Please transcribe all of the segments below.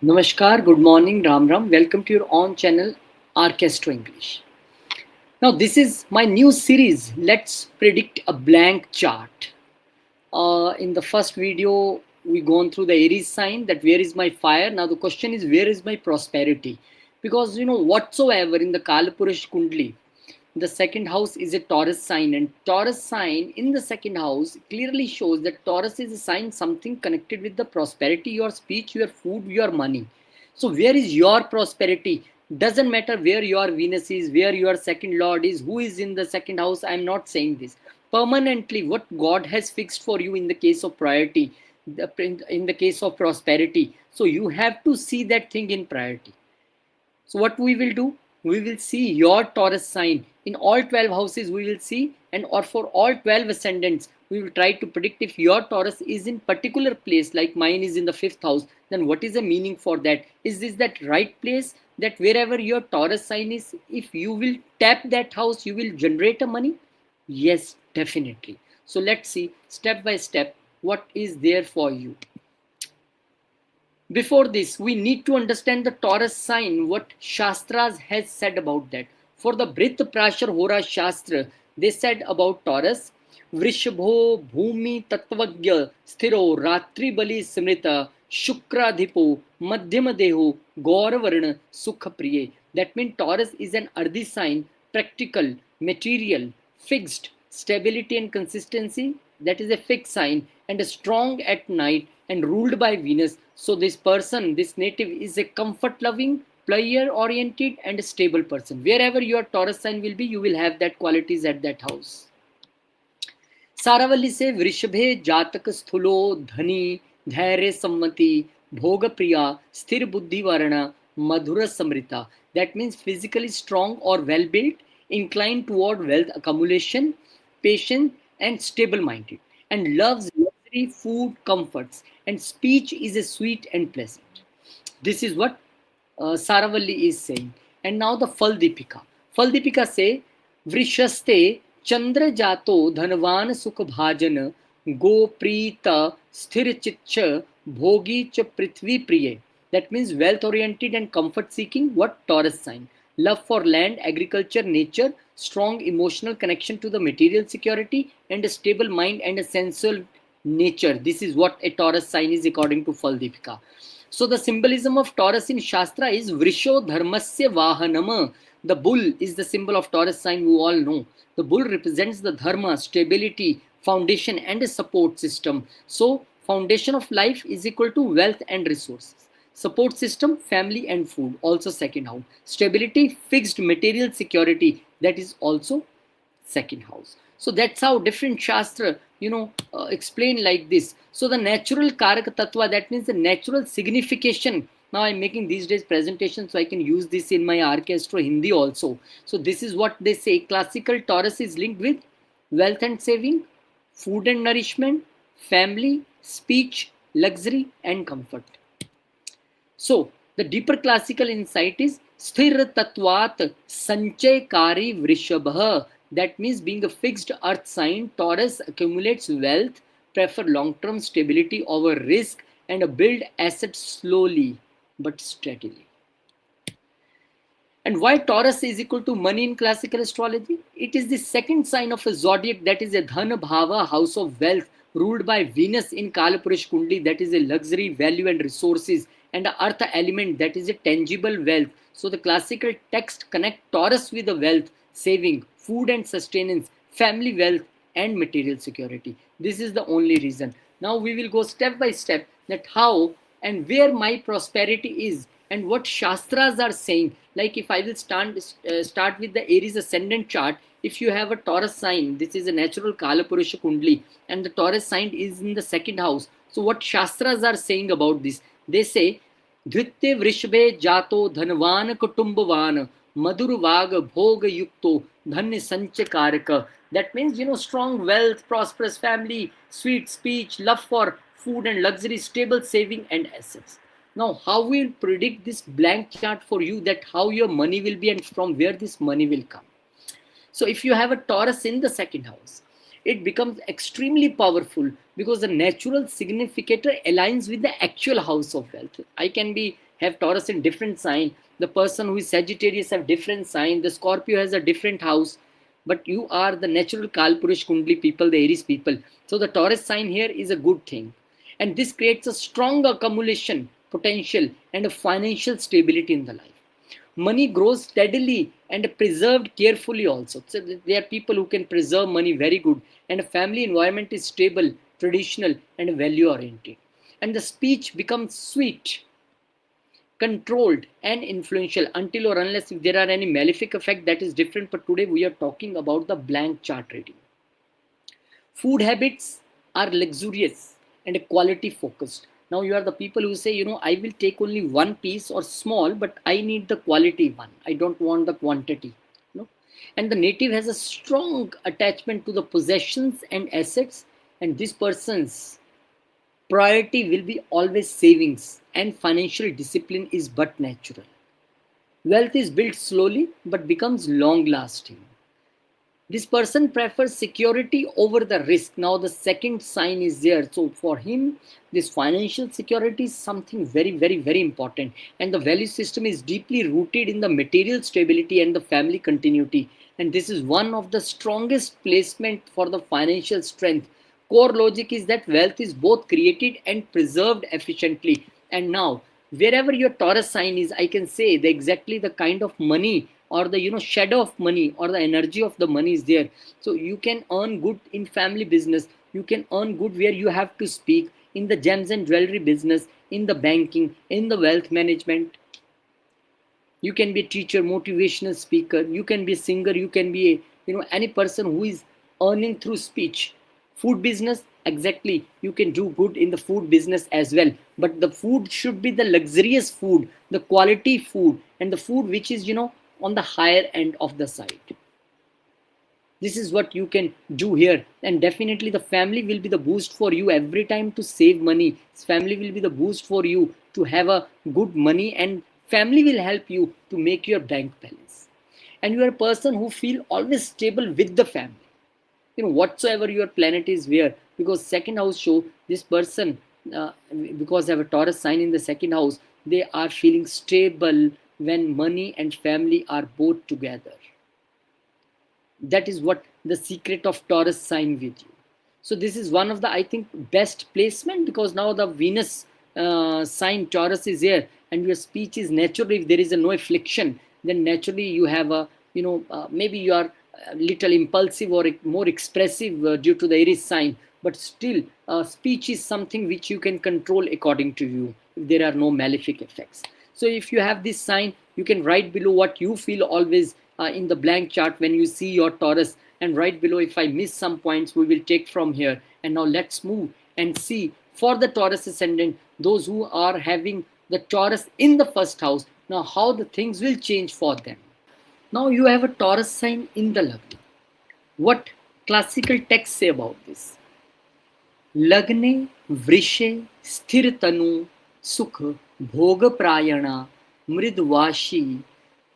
Namaskar, good morning, Ram Ram. Welcome to your own channel, Orchestra English. Now, this is my new series. Let's predict a blank chart. In the first video, we gone through the Aries sign, that where is my fire. Now, the question is, where is my prosperity? Because whatsoever in the Kalapurush Kundli, the second house is a Taurus sign, and Taurus sign in the second house clearly shows that Taurus is a sign something connected with the prosperity, your speech, your food, your money. So where is your prosperity? Doesn't matter where your Venus is, where your second lord is, who is in the second house. I'm not saying this. Permanently, what God has fixed for you in the case of priority, in the case of prosperity. So you have to see that thing in priority. So what we will do? We will see your Taurus sign in all 12 houses. We will see, and or for all 12 ascendants, we will try to predict if your Taurus is in particular place, like mine is in the fifth house. Then what is the meaning for that? Is this that right place? That wherever your Taurus sign is, if you will tap that house, you will generate a money? Yes, definitely. So let's see step by step what is there for you. Before this, we need to understand the Taurus sign, what Shastras has said about that. For the Brit Prashar Hora Shastra, they said about Taurus, Vrishabho Bhumi Tattvagya Sthiro Ratri Bali Smrita Shukradhipo Madhyama Deho Gauravarna Sukha Priye. That means Taurus is an earthy sign, practical, material, fixed, stability and consistency. That is a fixed sign, and strong at night and ruled by Venus. So this person, this native, is a comfort loving, player oriented and a stable person. Wherever your Taurus sign will be, you will have that qualities at that house. सारावली से वृषभे जातक स्थूलो धनी धैर्य सम्मति भोग प्रिया स्थिर बुद्धि वर्ण मधुर Samrita. That means physically strong or well built, inclined toward wealth accumulation, patient and stable minded, and loves luxury, food, comforts, and speech is a sweet and pleasant. This is what Saravalli is saying. And now the Faldipika. Faldipika say, Vrishhaste Chandra Jato Dhanvan Sukh Bhajan Go Preeta Sthir Chitcha Bhogi Cha Prithvi Priye. That means wealth oriented and comfort seeking. What? Taurus sign. Love for land, agriculture, nature, strong emotional connection to the material security, and a stable mind and a sensual nature. This is what a Taurus sign is according to Faldipika. So the symbolism of Taurus in Shastra is Vrisho Dharmasya Vahanam. The bull is the symbol of Taurus sign, we all know. The bull represents the dharma, stability, foundation and a support system. So foundation of life is equal to wealth and resources. Support system, family and food, also second house. Stability, fixed material security, that is also second house. So that's how different Shastra, explain like this. So the natural Karaka Tattva, that means the natural signification. Now I'm making these days presentations, so I can use this in my orchestra Hindi also. So this is what they say. Classical Taurus is linked with wealth and saving, food and nourishment, family, speech, luxury and comfort. So the deeper classical insight is Sthir Tattvat Sanchaykari Vrishabha. That means being a fixed earth sign, Taurus accumulates wealth, prefer long-term stability over risk, and build assets slowly but steadily. And why Taurus is equal to money in classical astrology? It is the second sign of a zodiac, that is a Dhana Bhava, house of wealth, ruled by Venus in Kalapurush Kundi, that is a luxury, value and resources, and the Artha element, that is a tangible wealth. So the classical text connect Taurus with the wealth, saving, food and sustenance, family wealth and material security. This is the only reason. Now we will go step by step that how and where my prosperity is and what Shastras are saying. Like if I will start with the Aries ascendant chart, if you have a Taurus sign, this is a natural Kalapurusha Kundli, and the Taurus sign is in the second house. So what Shastras are saying about this? They say, Dvitya Vrishve Jato Dhanvan Kutumbhavan Madhur Vag Bhog Yukto Dhanya Sanchakaraka. That means, strong wealth, prosperous family, sweet speech, love for food and luxury, stable saving and assets. Now, how we'll predict this blank chart for you, that how your money will be and from where this money will come. So if you have a Taurus in the second house, it becomes extremely powerful because the natural significator aligns with the actual house of wealth. I can be have Taurus in different sign. The person who is Sagittarius have different sign. The Scorpio has a different house. But you are the natural Kalpurish Kundli people, the Aries people. So the Taurus sign here is a good thing. And this creates a strong accumulation potential and a financial stability in the life. Money grows steadily and preserved carefully also. So there are people who can preserve money very good, and a family environment is stable, traditional, and value oriented. And the speech becomes sweet, controlled, and influential until or unless if there are any malefic effect, that is different. But today we are talking about the blank chart reading. Food habits are luxurious and quality focused. Now you are the people who say, I will take only one piece or small, but I need the quality one. I don't want the quantity. And the native has a strong attachment to the possessions and assets, and this person's priority will be always savings, and financial discipline is but natural. Wealth is built slowly but becomes long lasting. This person prefers security over the risk. Now the second sign is there. So for him, this financial security is something very, very, very important. And the value system is deeply rooted in the material stability and the family continuity. And this is one of the strongest placement for the financial strength. Core logic is that wealth is both created and preserved efficiently. And now, wherever your Taurus sign is, I can say the exactly the kind of money or the shadow of money or the energy of the money is there. So you can earn good in family business, you can earn good where you have to speak, in the gems and jewelry business, in the banking, in the wealth management. You can be a teacher, motivational speaker, you can be a singer, you can be a, any person who is earning through speech. Food business, exactly, you can do good in the food business as well, but the food should be the luxurious food, the quality food, and the food which is on the higher end of the side. This is what you can do here. And definitely the family will be the boost for you every time to save money. Family will be the boost for you to have a good money, and family will help you to make your bank balance. And you are a person who feel always stable with the family, whatsoever your planet is where, because second house show this person, uh, because they have a Taurus sign in the second house, they are feeling stable when money and family are both together. That is what the secret of Taurus sign with you. So this is one of the, I think, best placement, because now the Venus sign Taurus is here, and your speech is naturally, if there is a no affliction, then naturally you have a, maybe you are a little impulsive or more expressive due to the Aries sign, but still speech is something which you can control according to you if there are no malefic effects. So if you have this sign, you can write below what you feel always in the blank chart when you see your Taurus, and write below if I miss some points, we will take from here. And now let's move and see for the Taurus ascendant, those who are having the Taurus in the first house, now how the things will change for them. Now you have a Taurus sign in the Lagna. What classical texts say about this? लग्ने वृषे स्थिर तनु सुख भोग प्रायणा मृदवाशी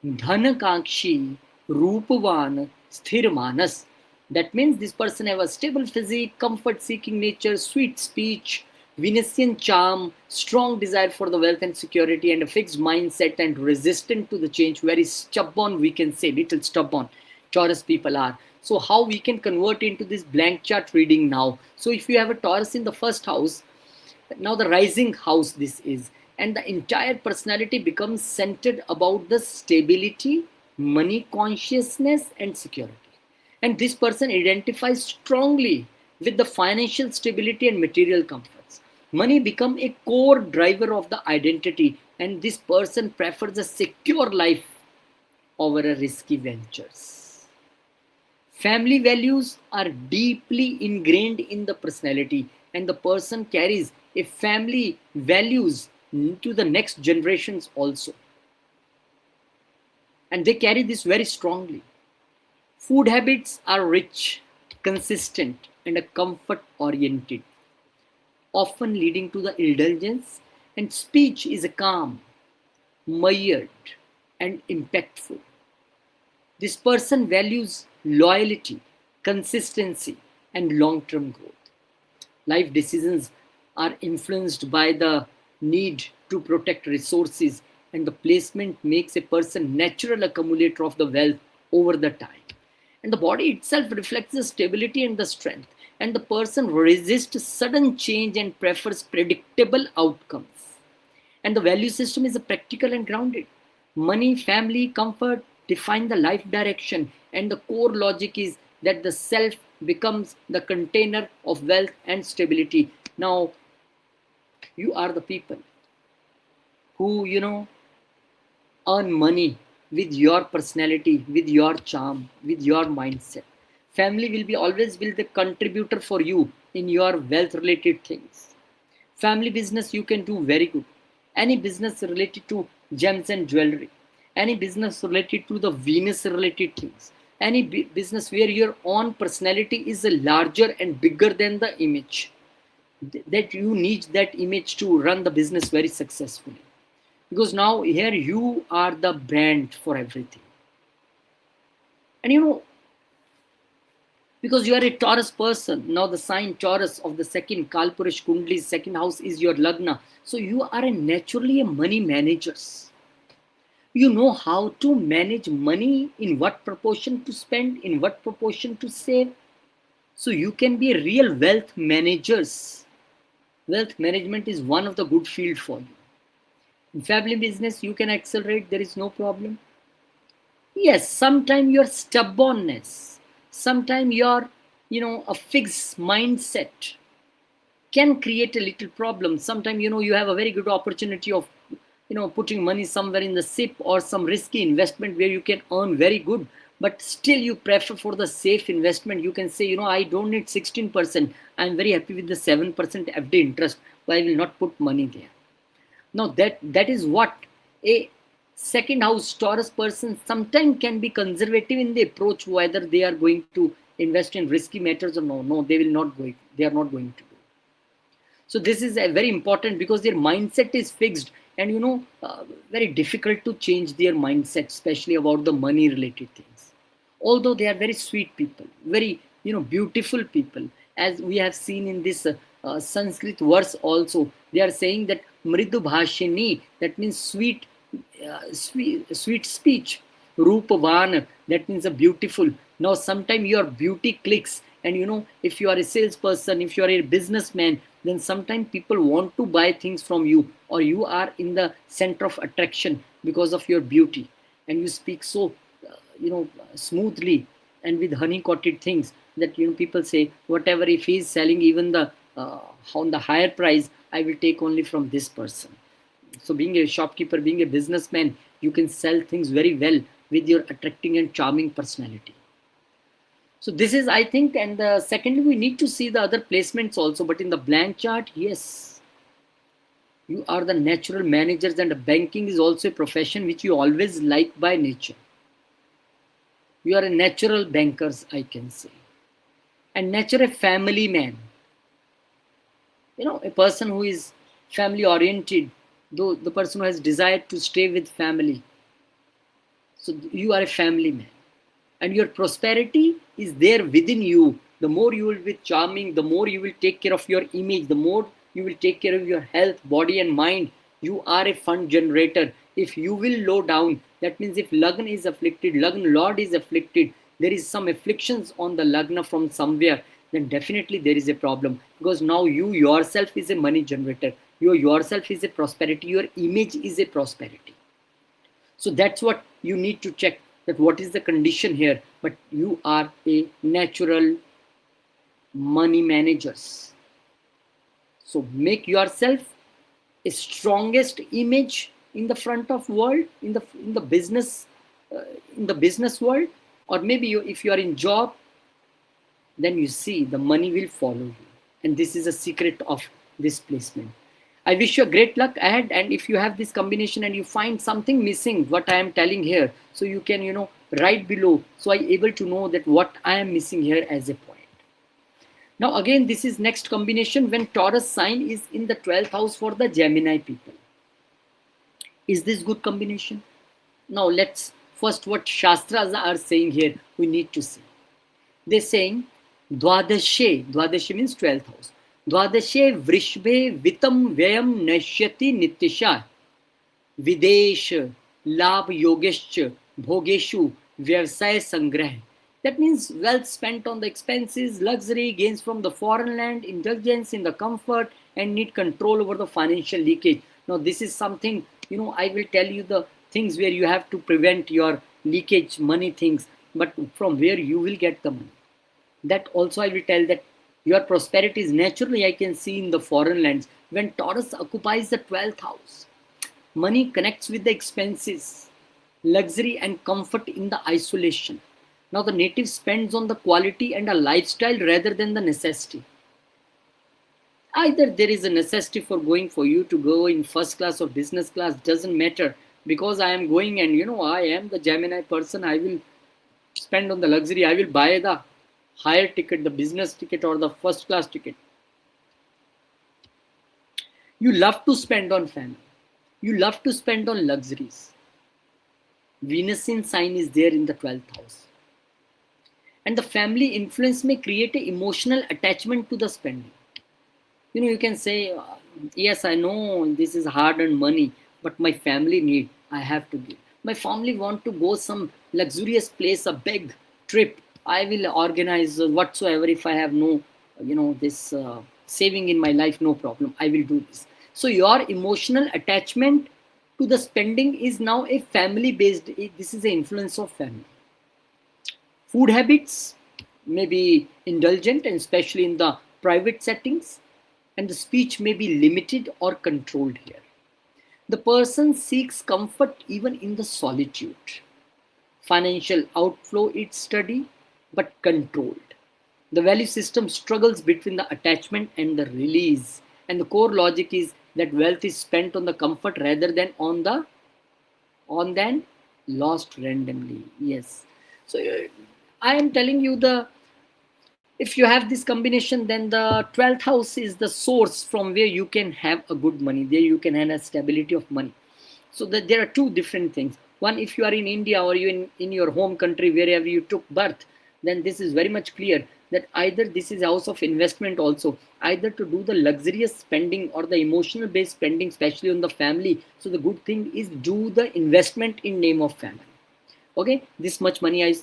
धनकांक्षी रूपवान स्थिर मानस. That means this person have a stable physique, comfort seeking nature, sweet speech, Venusian charm, strong desire for the wealth and security, and a fixed mindset and resistant to the change. Very stubborn, we can say, little stubborn Taurus people are. So how we can convert into this blank chart reading now? So if you have a Taurus in the first house, now the rising house this is, and the entire personality becomes centered about the stability, money consciousness, and security. And this person identifies strongly with the financial stability and material comforts. Money become a core driver of the identity, and this person prefers a secure life over a risky ventures. Family values are deeply ingrained in the personality, and the person carries a family values to the next generations also. And they carry this very strongly. Food habits are rich, consistent, and comfort oriented, often leading to the indulgence, and speech is calm, measured, and impactful. This person values loyalty, consistency, and long-term growth. Life decisions are influenced by the need to protect resources, and the placement makes a person natural accumulator of the wealth over the time. And the body itself reflects the stability and the strength, and the person resists sudden change and prefers predictable outcomes. And the value system is a practical and grounded. Money, family, comfort define the life direction, and the core logic is that the self becomes the container of wealth and stability. Now, you are the people who, earn money with your personality, with your charm, with your mindset. Family will be always will the contributor for you in your wealth related things. Family business you can do very good. Any business related to gems and jewelry, any business related to the Venus related things, any business where your own personality is larger and bigger than the image, that you need that image to run the business very successfully, because now here you are the brand for everything. And because you are a Taurus person, now the sign Taurus of the second Kalpurish Kundli's second house is your Lagna. So you are naturally a money manager. You know how to manage money, in what proportion to spend, in what proportion to save. So you can be a real wealth managers. Wealth management is one of the good field for you. In family business, you can accelerate, there is no problem. Yes, sometimes your stubbornness, sometimes your, a fixed mindset can create a little problem. Sometimes, you have a very good opportunity of, putting money somewhere in the SIP or some risky investment where you can earn very good, but still you prefer for the safe investment. You can say, I don't need 16%. I'm very happy with the 7% FD interest, but I will not put money there. Now that is what a second house Taurus person sometimes can be conservative in the approach, whether they are going to invest in risky matters or no, they are not going to do. So this is a very important, because their mindset is fixed, and very difficult to change their mindset, especially about the money related things. Although they are very sweet people, very beautiful people, as we have seen in this Sanskrit verse also, they are saying that Mridu Bhashini, that means sweet, sweet speech. Rupavan, that means a beautiful. Now, sometimes your beauty clicks, and if you are a salesperson, if you are a businessman, then sometimes people want to buy things from you, or you are in the center of attraction because of your beauty, and you speak so, smoothly and with honey coated things that people say, whatever if he is selling even the on the higher price, I will take only from this person. So being a shopkeeper, being a businessman, you can sell things very well with your attracting and charming personality. So this is, I think, and secondly, we need to see the other placements also. But in the blank chart, yes, you are the natural managers, and banking is also a profession which you always like by nature. You are a natural bankers, I can say, and natural family man. A person who is family oriented, though the person who has desire to stay with family. So you are a family man, and your prosperity is there within you. The more you will be charming, the more you will take care of your image, the more you will take care of your health, body and mind. You are a fund generator. If you will low down, that means if Lagna is afflicted, Lagna Lord is afflicted, there is some afflictions on the Lagna from somewhere, then definitely there is a problem, because now you yourself is a money generator. You yourself is a prosperity. Your image is a prosperity. So that's what you need to check, that what is the condition here. But you are a natural money managers. So make yourself a strongest image in the front of world, in the business world, or maybe if you are in job, then you see the money will follow you. And this is a secret of this placement. I wish you a great luck ahead, and if you have this combination and you find something missing, what I am telling here, so you can, write below, so I able to know that what I am missing here as a point. Now again, this is next combination when Taurus sign is in the 12th house for the Gemini people. Is this good combination? Now let's first what Shastras are saying here, we need to see. They're saying Dwadashe means 12th house. Dwadashe Vrishbhe Vitam Vyayam Nashyati Nityasha Videsh Labh Yogesh Bhogeshu Vyavsay Sangrah. That means wealth spent on the expenses, luxury, gains from the foreign land, indulgence in the comfort, and need control over the financial leakage. Now, this is something, I will tell you the things where you have to prevent your leakage, money things, but from where you will get the money. That also I will tell that your prosperity is naturally, I can see in the foreign lands. When Taurus occupies the 12th house, money connects with the expenses, luxury, and comfort in the isolation. Now, the native spends on the quality and a lifestyle rather than the necessity. Either there is a necessity for you to go in first class or business class, doesn't matter, because I am going and I am the Gemini person, I will spend on the luxury, I will buy the higher ticket, the business ticket or the first class ticket. You love to spend on family. You love to spend on luxuries. Venus in sign is there in the 12th house. And the family influence may create an emotional attachment to the spending. You can say, yes, I know this is hard-earned money, but my family need, I have to give. My family want to go some luxurious place, a big trip. I will organize whatsoever. If I have no, this saving in my life, no problem. I will do this. So your emotional attachment to the spending is now a family-based. This is the influence of family. Food habits may be indulgent, and especially in the private settings, and the speech may be limited or controlled here. The person seeks comfort even in the solitude. Financial outflow is steady but controlled. The value system struggles between the attachment and the release. And the core logic is that wealth is spent on the comfort rather than on lost randomly. Yes. So I am telling you, if you have this combination, then the 12th house is the source from where you can have a good money. There you can have a stability of money. So that there are two different things. One, if you are in India or you in your home country, wherever you took birth, then this is very much clear that either this is a house of investment also, either to do the luxurious spending or the emotional based spending, especially on the family. So the good thing is do the investment in name of family. Okay, this much money I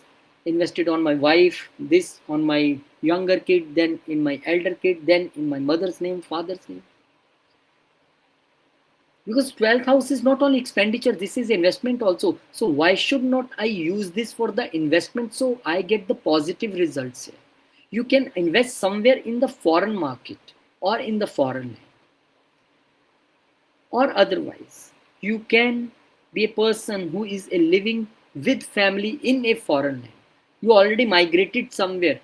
invested on my wife, this on my younger kid, then in my elder kid, then in my mother's name, father's name. Because 12th house is not only expenditure, this is investment also. So why should not I use this for the investment so I get the positive results here? You can invest somewhere in the foreign market or in the foreign land. Or otherwise, you can be a person who is living with family in a foreign land. You already migrated somewhere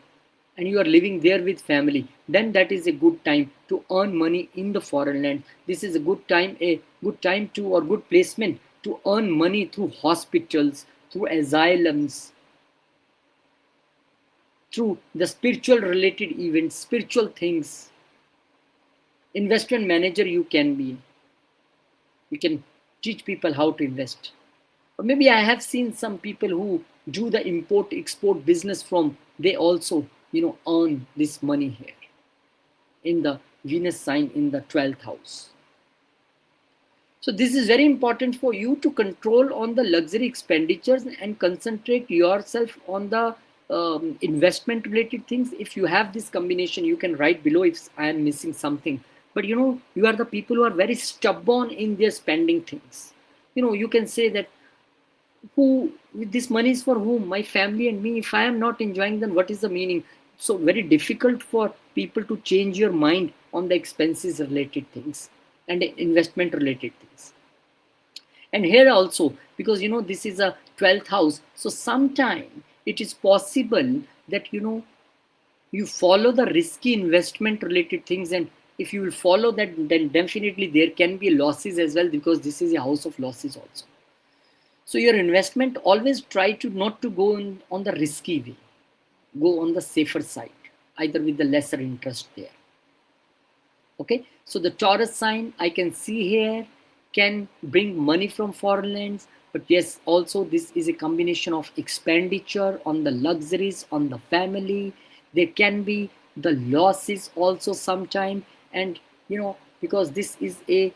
and you are living there with family, then that is a good time to earn money in the foreign land. This is a good time to, or good placement to earn money through hospitals, through asylums, through the spiritual related events, spiritual things. Investment manager you can be. You can teach people how to invest. Or maybe I have seen some people who do the import export business from, they also earn this money here in the Venus sign in the 12th house. So this is very important for you to control on the luxury expenditures and concentrate yourself on the investment related things. If you have this combination, you can write below if I am missing something. But you are the people who are very stubborn in their spending things. You can say that this money is for whom? My family and me. If I am not enjoying, then what is the meaning? So very difficult for people to change your mind on the expenses related things and investment related things. And here also, because this is a 12th house, so sometime it is possible that you follow the risky investment related things, and if you will follow that, then definitely there can be losses as well, because this is a house of losses also. So your investment, always try to not to go on the risky way. Go on the safer side, either with the lesser interest there. Okay, so the Taurus sign I can see here can bring money from foreign lands, but yes, also this is a combination of expenditure on the luxuries, on the family. There can be the losses also sometime, and because this is a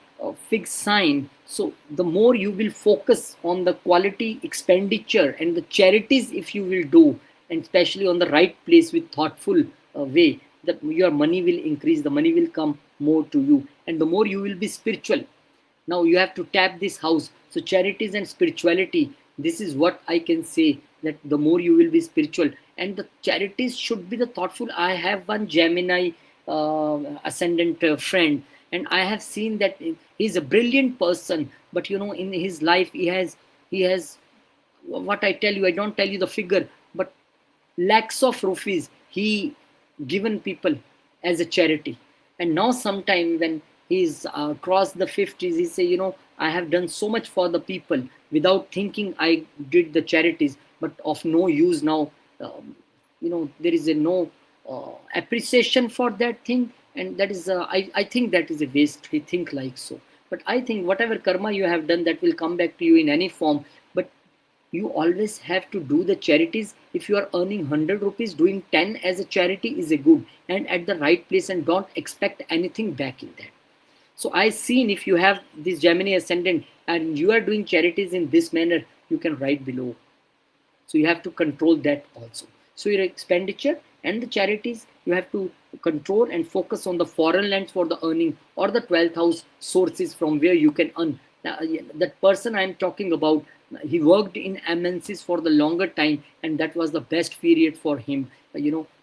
fixed sign. So the more you will focus on the quality expenditure and the charities, if you will do, and especially on the right place with thoughtful way, that your money will increase, the money will come more to you, and the more you will be spiritual. Now you have to tap this house. So charities and spirituality, this is what I can say, that the more you will be spiritual, and the charities should be the thoughtful. I have one Gemini ascendant friend, and I have seen that he's a brilliant person, but in his life he has what I tell you, I don't tell you the figure, but lakhs of rupees he given people as a charity. And now sometime when he's crossed the 50s, he say, I have done so much for the people without thinking, I did the charities, but of no use now. There is a no appreciation for that thing, and that is I think that is a waste. He think like so, but I think whatever karma you have done, that will come back to you in any form. But you always have to do the charities. If you are earning 100 rupees, doing 10 as a charity is a good, and at the right place, and don't expect anything back in that. So I seen, if you have this Gemini ascendant and you are doing charities in this manner, you can write below. So you have to control that also. So your expenditure and the charities, you have to control and focus on the foreign lands for the earning, or the 12th house sources from where you can earn. Now, that person I am talking about, he worked in MNCs for the longer time, and that was the best period for him,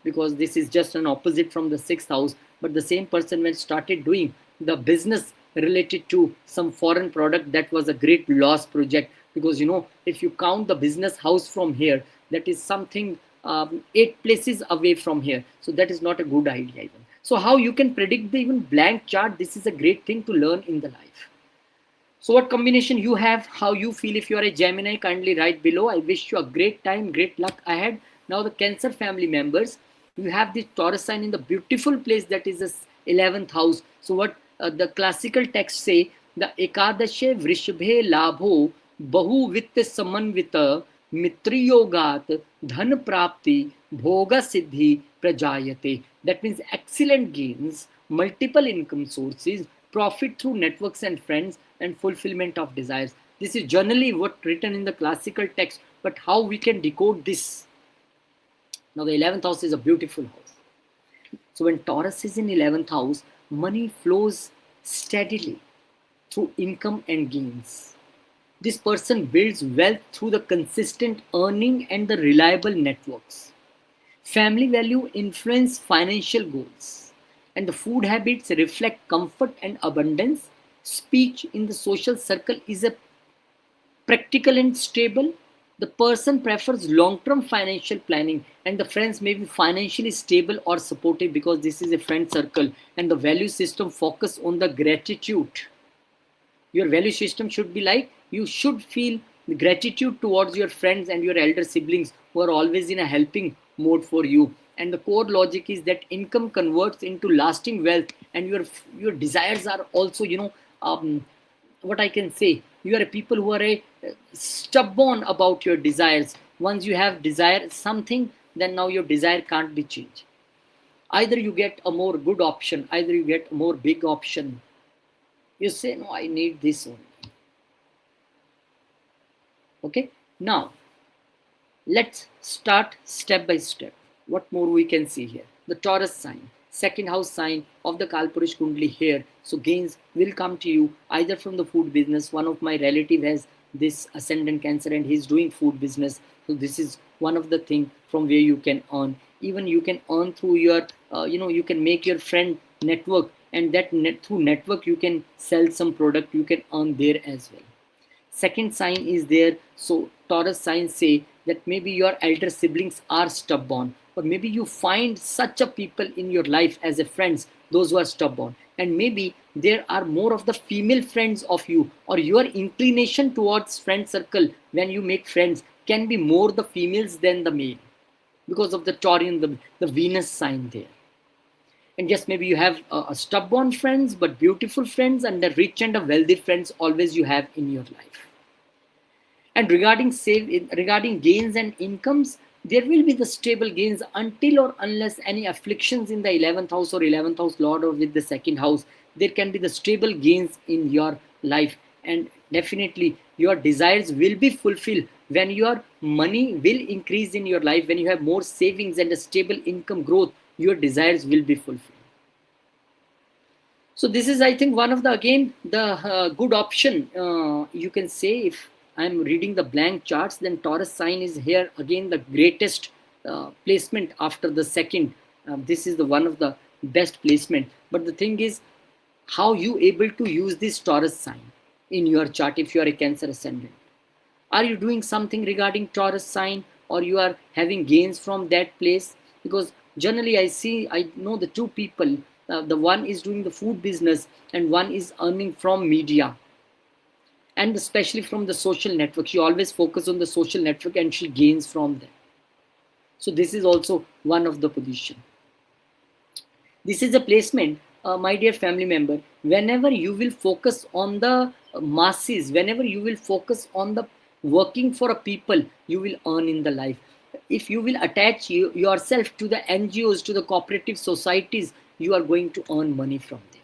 because this is just an opposite from the 6th house. But the same person, when started doing the business related to some foreign product, that was a great loss project, because if you count the business house from here, that is something 8 places away from here. So that is not a good idea even. So how you can predict the even blank chart, this is a great thing to learn in the life. So what combination you have, how you feel. If you are a Gemini, kindly write below. I wish you a great time, great luck ahead. Now the Cancer family members, you have the Taurus sign in the beautiful place, that is the 11th house. So what the classical text say, the Ekadashe Vrishbhe Labho Bahu Vitt Samanvita Mitriyogat Dhan Prapti Bhoga Siddhi Prajayate. That means excellent gains, multiple income sources, profit through networks and friends, and fulfillment of desires. This is generally what written in the classical text, but how we can decode this. Now the 11th house is a beautiful house. So when Taurus is in 11th house, money flows steadily through income and gains. This person builds wealth through the consistent earning and the reliable networks. Family value influence financial goals, and the food habits reflect comfort and abundance. Speech in the social circle is a practical and stable. The person prefers long-term financial planning, and the friends may be financially stable or supportive, because this is a friend circle, and the value system focus on the gratitude. Your value system should be like, you should feel gratitude towards your friends and your elder siblings who are always in a helping mode for you. And the core logic is that income converts into lasting wealth, and your desires are also, what I can say, you are a people who are stubborn about your desires. Once you have desired something, then now your desire can't be changed. Either you get a more good option, either you get a more big option. You say, no, I need this only. Okay, now let's start step by step. What more we can see here? The Taurus sign, second house sign of the Kalpurish Kundli here. So gains will come to you either from the food business. One of my relative has this ascendant Cancer, and he's doing food business. So this is one of the thing from where you can earn. Even you can earn through your, you can make your friend network, and that through network you can sell some product, you can earn there as well. Second sign is there. So Taurus signs say that maybe your elder siblings are stubborn, or maybe you find such a people in your life as a friends, those who are stubborn, and maybe there are more of the female friends of you, or your inclination towards friend circle when you make friends can be more the females than the male, because of the Taurian, the Venus sign there. And just maybe you have a stubborn friends, but beautiful friends, and the rich and the wealthy friends always you have in your life. And regarding gains and incomes, there will be the stable gains until or unless any afflictions in the 11th house or 11th house lord or with the second house. There can be the stable gains in your life, and definitely your desires will be fulfilled when your money will increase in your life. When you have more savings and a stable income growth, your desires will be fulfilled. So this is, I think, one of the, again, the good option, you can say. If I'm reading the blank charts, then Taurus sign is here again the greatest placement after the second. This is the one of the best placement. But the thing is, how you able to use this Taurus sign in your chart if you are a Cancer ascendant? Are you doing something regarding Taurus sign, or you are having gains from that place? Because generally I know the two people, the one is doing the food business and one is earning from media, and especially from the social network. She always focus on the social network and she gains from them. So this is also one of the position. This is a placement, my dear family member. Whenever you will focus on the masses, whenever you will focus on the working for a people, you will earn in the life. If you will attach yourself to the NGOs, to the cooperative societies, you are going to earn money from there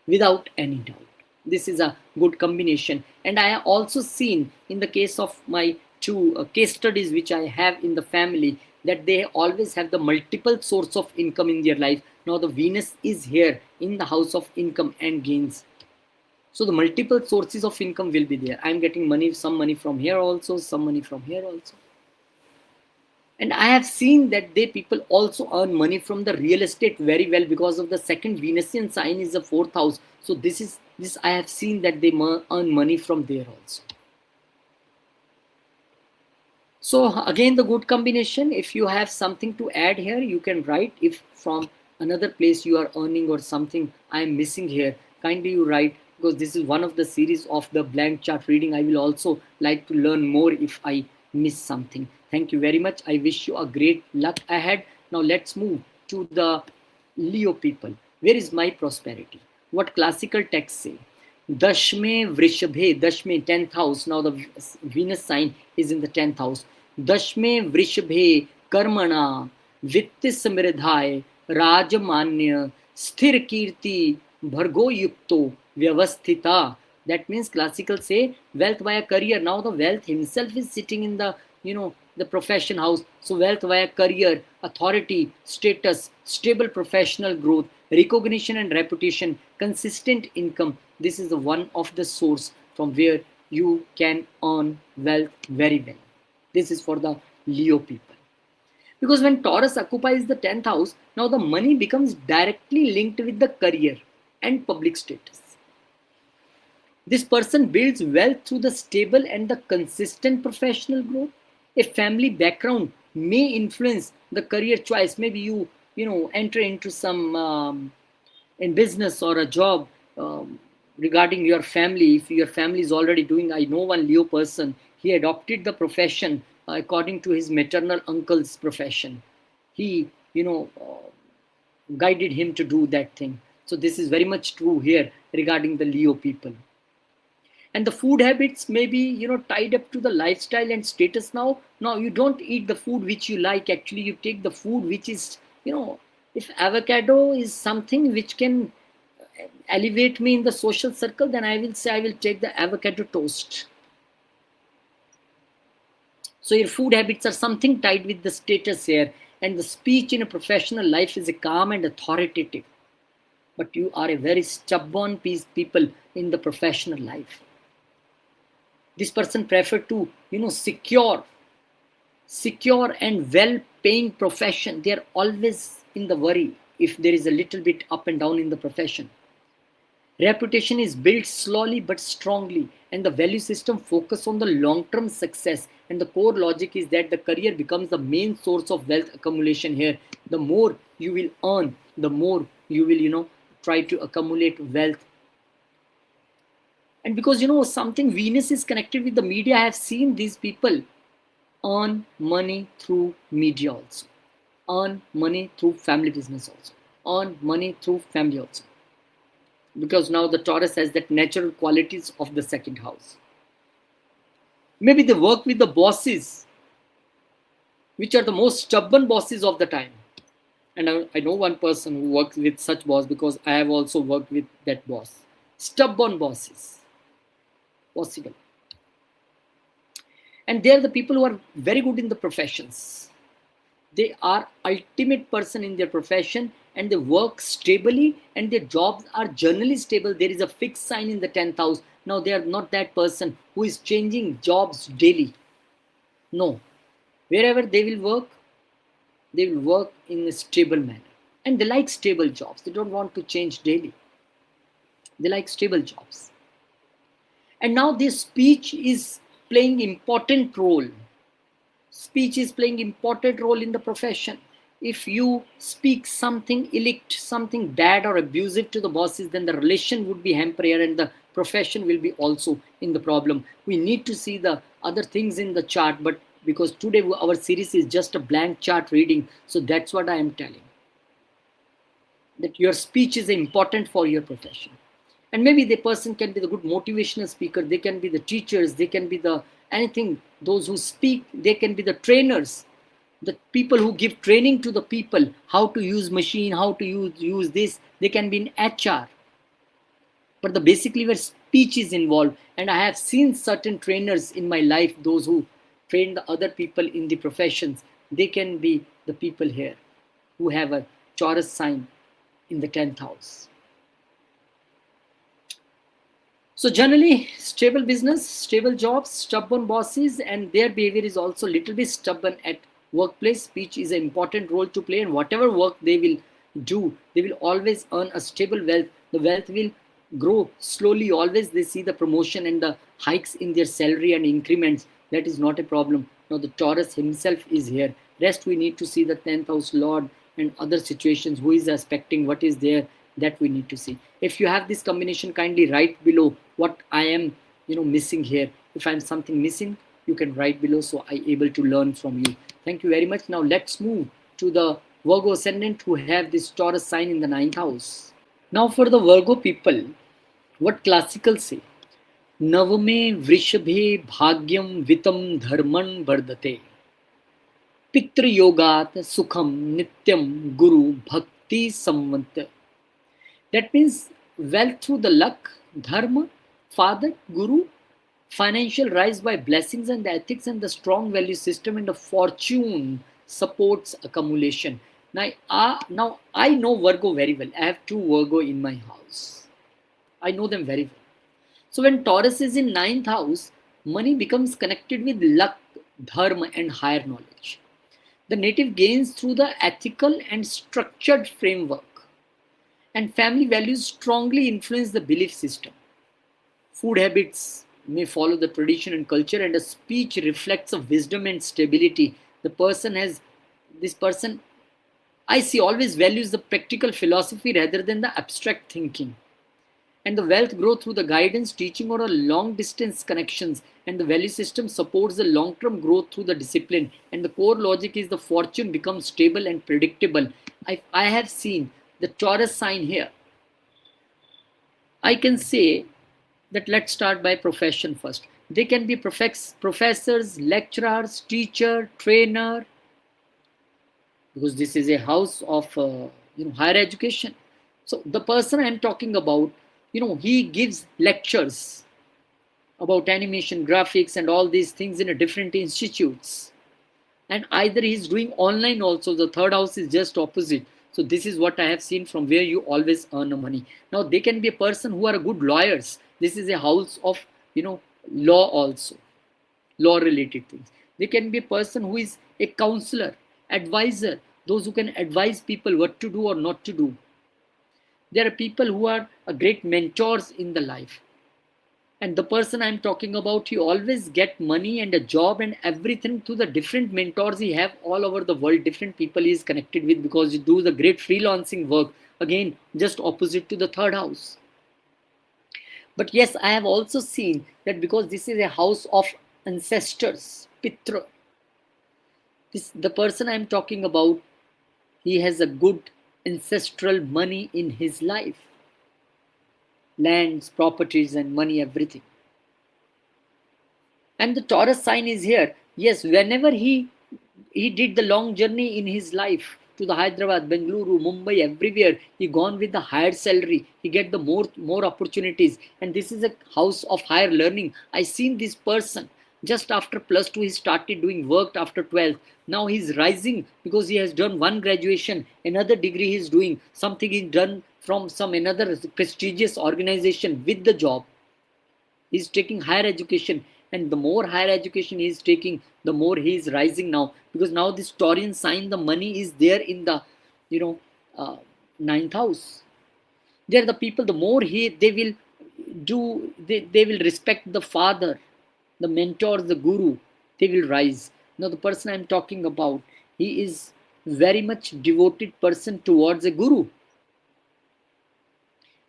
without any doubt. This is a good combination. And I have also seen in the case of my two case studies which I have in the family, that they always have the multiple source of income in their life. Now the Venus is here in the house of income and gains. So the multiple sources of income will be there. I'm getting money, some money from here also, some money from here also. And I have seen that they people also earn money from the real estate very well, because of the second Venusian sign is the fourth house. So this I have seen that they earn money from there also. So again, the good combination. If you have something to add here, you can write. If from another place you are earning or something I am missing here, kindly you write, because this is one of the series of the blank chart reading. I will also like to learn more if I miss something. Thank you very much. I wish you a great luck ahead. Now let's move to the Leo people. Where is my prosperity? What classical texts say? Dashme Vrishabhe, Dashme 10th house. Now the Venus sign is in the 10th house. Dashme Vrishabhe Karmana Vitti Samridhaya Rajamanya Sthir Kirti Bhargo Yukto Vyavasthita. That means classical say wealth via career. Now the wealth himself is sitting in the, the profession house. So wealth via career, authority, status, stable professional growth, recognition and reputation, consistent income. This is the one of the source from where you can earn wealth very well. This is for the Leo people. Because when Taurus occupies the 10th house, now the money becomes directly linked with the career and public status. This person builds wealth through the stable and the consistent professional growth. A family background may influence the career choice. Maybe you enter into some in business or a job regarding your family. If your family is already doing, I know one Leo person, he adopted the profession according to his maternal uncle's profession. He, guided him to do that thing. So this is very much true here regarding the Leo people. And the food habits may be, tied up to the lifestyle and status now. Now you don't eat the food which you like. Actually, you take the food which is, if avocado is something which can elevate me in the social circle, then I will say I will take the avocado toast. So your food habits are something tied with the status here. And the speech in a professional life is a calm and authoritative. But you are a very stubborn people in the professional life. This person prefer to, secure and well-paying profession. They are always in the worry if there is a little bit up and down in the profession. Reputation is built slowly but strongly, and the value system focus on the long-term success. And the core logic is that the career becomes the main source of wealth accumulation here. The more you will earn, the more you will, try to accumulate wealth. And because, something Venus is connected with the media, I have seen these people earn money through media also, earn money through family business also, earn money through family also. Because now the Taurus has that natural qualities of the second house. Maybe they work with the bosses which are the most stubborn bosses of the time. And I know one person who works with such boss because I have also worked with that boss. Stubborn bosses, possible. And they are the people who are very good in the professions. They are ultimate person in their profession and they work stably and their jobs are generally stable. There is a fixed sign in the 10th house. Now they are not that person who is changing jobs daily. No. Wherever they will work in a stable manner. And they like stable jobs. They don't want to change daily. They like stable jobs. And now this speech is playing important role. Speech is playing important role in the profession. If you speak something elect, something bad or abusive to the bosses, then the relation would be hampered and the profession will be also in the problem. We need to see the other things in the chart, but because today our series is just a blank chart reading, so that's what I am telling. That your speech is important for your profession. And maybe the person can be the good motivational speaker, they can be the teachers, they can be the anything, those who speak, they can be the trainers, the people who give training to the people, how to use machine, how to use this, they can be in HR. But the basically where speech is involved, and I have seen certain trainers in my life, those who train the other people in the professions, they can be the people here who have a Taurus sign in the 10th house. So generally, stable business, stable jobs, stubborn bosses, and their behavior is also a little bit stubborn at workplace. Speech is an important role to play, and whatever work they will do, they will always earn a stable wealth. The wealth will grow slowly. Always they see the promotion and the hikes in their salary and increments. That is not a problem. Now the Taurus himself is here. Rest we need to see the 10th house Lord and other situations. Who is aspecting? What is there? That we need to see. If you have this combination, kindly write below what I am missing here. If I'm something missing, you can write below so I able to learn from you. Thank you very much. Now let's move to the Virgo ascendant who have this Taurus sign in the 9th house. Now for the Virgo people, what classical say, Navame Vrishabhe Bhagyam Vitam Dharman Vardate Pitra Yogat Sukham Nityam Guru Bhakti Samvant. That means wealth through the luck, dharma, father, guru, financial rise by blessings and the ethics and the strong value system and the fortune supports accumulation. Now I know Virgo very well. I have 2 Virgo in my house. I know them very well. So when Taurus is in 9th house, money becomes connected with luck, dharma and higher knowledge. The native gains through the ethical and structured framework. And family values strongly influence the belief system. Food habits may follow the tradition and culture, and a speech reflects of wisdom and stability. This person, I see, always values the practical philosophy rather than the abstract thinking. And the wealth grows through the guidance, teaching, or a long distance connections. And the value system supports the long term growth through the discipline. And the core logic is the fortune becomes stable and predictable. I have seen the Taurus sign here. I can say that let's start by profession first. They can be professors, lecturers, teacher, trainer, because this is a house of higher education. So the person I'm talking about, he gives lectures about animation, graphics, and all these things in a different institutes. And either he's doing online also. The 3rd house is just opposite. So this is what I have seen from where you always earn money. Now they can be a person who are good lawyers. This is a house of law also, law related things. They can be a person who is a counselor, advisor, those who can advise people what to do or not to do. There are people who are great mentors in the life. And the person I'm talking about, he always get money and a job and everything through the different mentors he have all over the world, different people he is connected with, because he do the great freelancing work, again just opposite to the 3rd house. But yes, I have also seen that because this is a house of ancestors, Pitra, the person I'm talking about, he has a good ancestral money in his life. Lands, properties and money, everything. And the Taurus sign is here. Yes, whenever he He did the long journey in his life to the Hyderabad, Bengaluru, Mumbai, everywhere. He gone with the higher salary. He get the more opportunities. And this is a house of higher learning. I seen this person just after plus two. He started doing work after 12th. Now he's rising because he has done one graduation, another degree he's doing, something he's done from some another prestigious organization with the job. He's taking higher education, and the more higher education he is taking, the more he is rising now, because now this Taurian sign, the money is there in the, you know, ninth house. They're the people, the more they will they will respect the father, the mentor, the guru. They will rise. Now the person I'm talking about, he is very much devoted person towards a guru,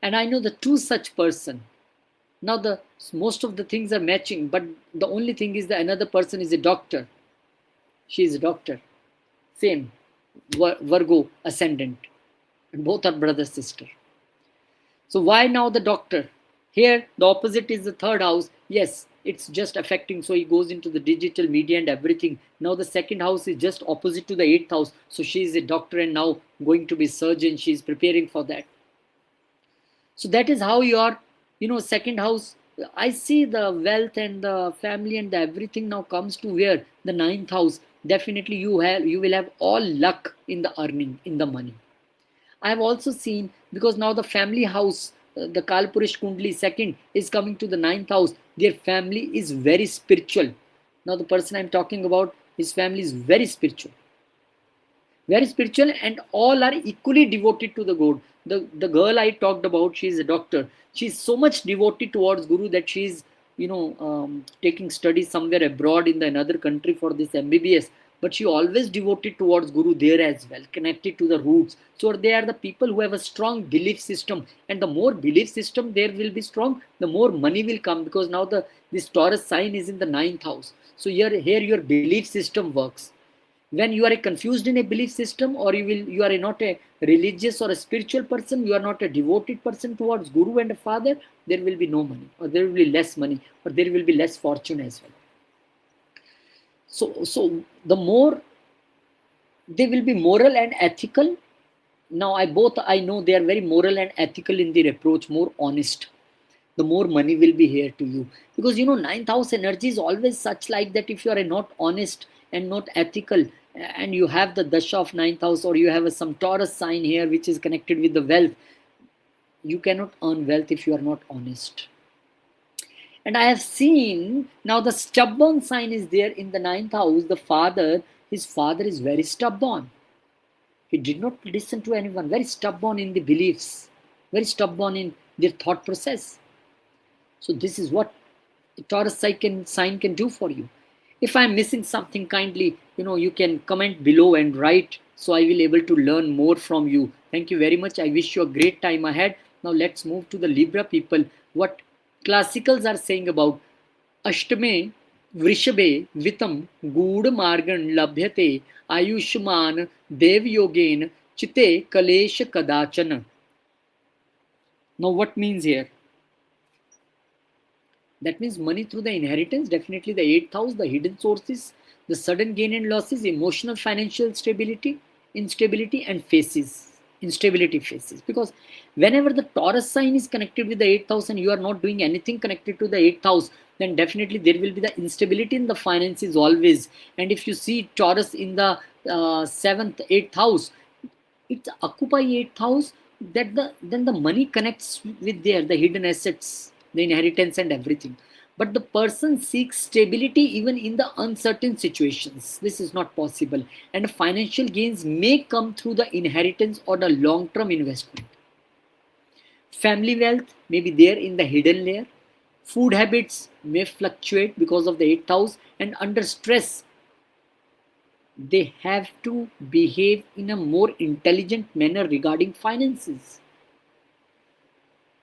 and I know the two such person. Now the most of the things are matching, but the only thing is that another person is a doctor. She is a doctor. Same, Virgo ascendant, and both are brother sister. So why now the doctor? Here the opposite is the third house. Yes, it's just affecting. So he goes into the digital media and everything. Now the second house is just opposite to the eighth house. So she is a doctor and now going to be surgeon. She is preparing for that. So that is how your, second house. I see the wealth and the family and the everything now comes to where the ninth house. Definitely you will have all luck in the earning, in the money. I have also seen, because now the family house, the Kalpurish Kundli second is coming to the ninth house. Their family is very spiritual. Now the person I'm talking about, his family is very spiritual. Very spiritual, and all are equally devoted to the God. The girl I talked about, she is a doctor. She's so much devoted towards Guru that she's taking studies somewhere abroad in another country for this MBBS. But she always devoted towards Guru there as well, connected to the roots. So they are the people who have a strong belief system, and the more belief system there will be strong, the more money will come, because now this Taurus sign is in the ninth house. So here your belief system works. When you are confused in a belief system, or you are not a religious or a spiritual person, you are not a devoted person towards Guru and a father, there will be no money, or there will be less money, or there will be less fortune as well. So the more they will be moral and ethical. Now I know they are very moral and ethical in their approach, more honest. The more money will be here to you, because ninth house energy is always such like that. If you are not honest and not ethical, and you have the dasha of ninth house, or you have some Taurus sign here which is connected with the wealth, you cannot earn wealth if you are not honest. And I have seen now the stubborn sign is there in the ninth house. His father is very stubborn. He did not listen to anyone. Very stubborn in the beliefs, very stubborn in their thought process. So this is what Taurus sign can do for you. If I'm missing something, kindly, you can comment below and write, so I will able to learn more from you. Thank you very much. I wish you a great time ahead. Now let's move to the Libra people. What classicals are saying about Ashtame Vrishabhe Vitam Good Margan Labhyate Ayushman Dev Yogen Chite Kalesh Kadachana. Now what means here? That means money through the inheritance, definitely the eighth house, the hidden sources, the sudden gain and losses, emotional financial stability, instability, and instability faces. Because whenever the Taurus sign is connected with the eighth house and you are not doing anything connected to the eighth house, then definitely there will be the instability in the finances always. And if you see Taurus in the seventh, eighth house, it's occupy eighth house, then the money connects with the hidden assets, the inheritance and everything. But the person seeks stability even in the uncertain situations. This is not possible, and financial gains may come through the inheritance or the long-term investment. Family wealth may be there in the hidden layer. Food habits may fluctuate because of the eighth house, and under stress they have to behave in a more intelligent manner regarding finances.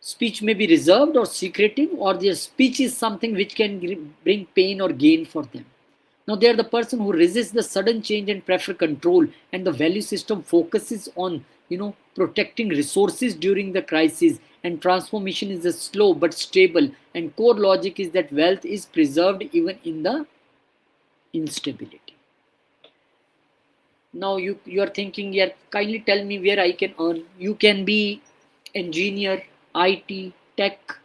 Speech may be reserved or secretive, or their speech is something which can bring pain or gain for them. Now they are the person who resists the sudden change and prefer control, and the value system focuses on protecting resources during the crisis, and transformation is a slow but stable, and core logic is that wealth is preserved even in the instability. Now you are thinking, yeah, kindly tell me where I can earn. You can be engineer, IT, tech,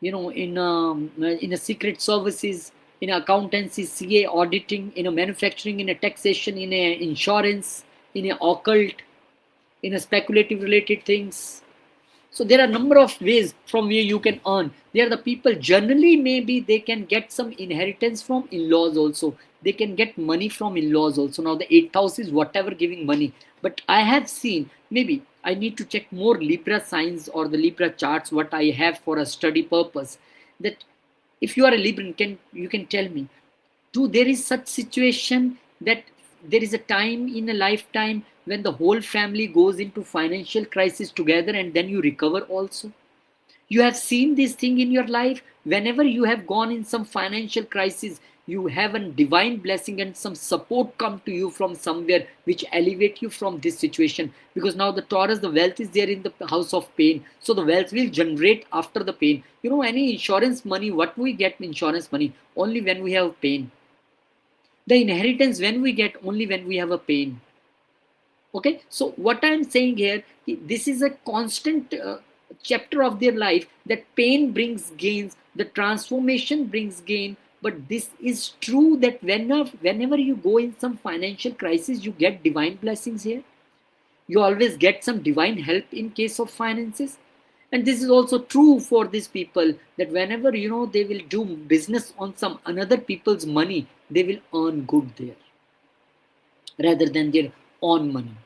in a secret services, in accountancy, CA, auditing, in a manufacturing, in a taxation, in a insurance, in a occult, in a speculative related things. So there are a number of ways from where you can earn. There are the people, generally maybe they can get some inheritance from in-laws also. They can get money from in-laws also. Now the eighth house is whatever giving money. But I have seen, maybe I need to check more Libra signs or the Libra charts what I have for a study purpose. That if you are a Libran, you can tell me, do there is such situation that there is a time in a lifetime when the whole family goes into financial crisis together and then you recover also? You have seen this thing in your life. Whenever you have gone in some financial crisis, you have a divine blessing and some support come to you from somewhere which elevate you from this situation. Because now the Taurus, the wealth is there in the house of pain, so the wealth will generate after the pain. Any insurance money, what we get insurance money only when we have pain. The inheritance when we get only when we have a pain. Okay, so what I'm saying here, this is a constant chapter of their life, that pain brings gains, the transformation brings gain. But this is true that whenever you go in some financial crisis, you get divine blessings here. You always get some divine help in case of finances. And this is also true for these people, that whenever they will do business on some another people's money, they will earn good there rather than their own money.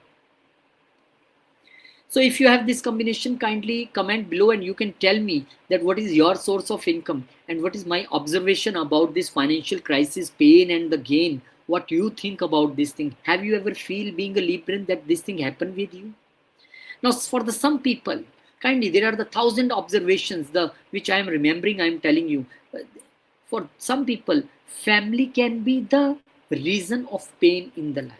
So if you have this combination, kindly comment below and you can tell me that what is your source of income and what is my observation about this financial crisis, pain and the gain. What you think about this thing? Have you ever feel being a Libran that this thing happened with you? Now for the some people, kindly, there are the thousand observations the which I am remembering, I am telling you. For some people, family can be the reason of pain in the life.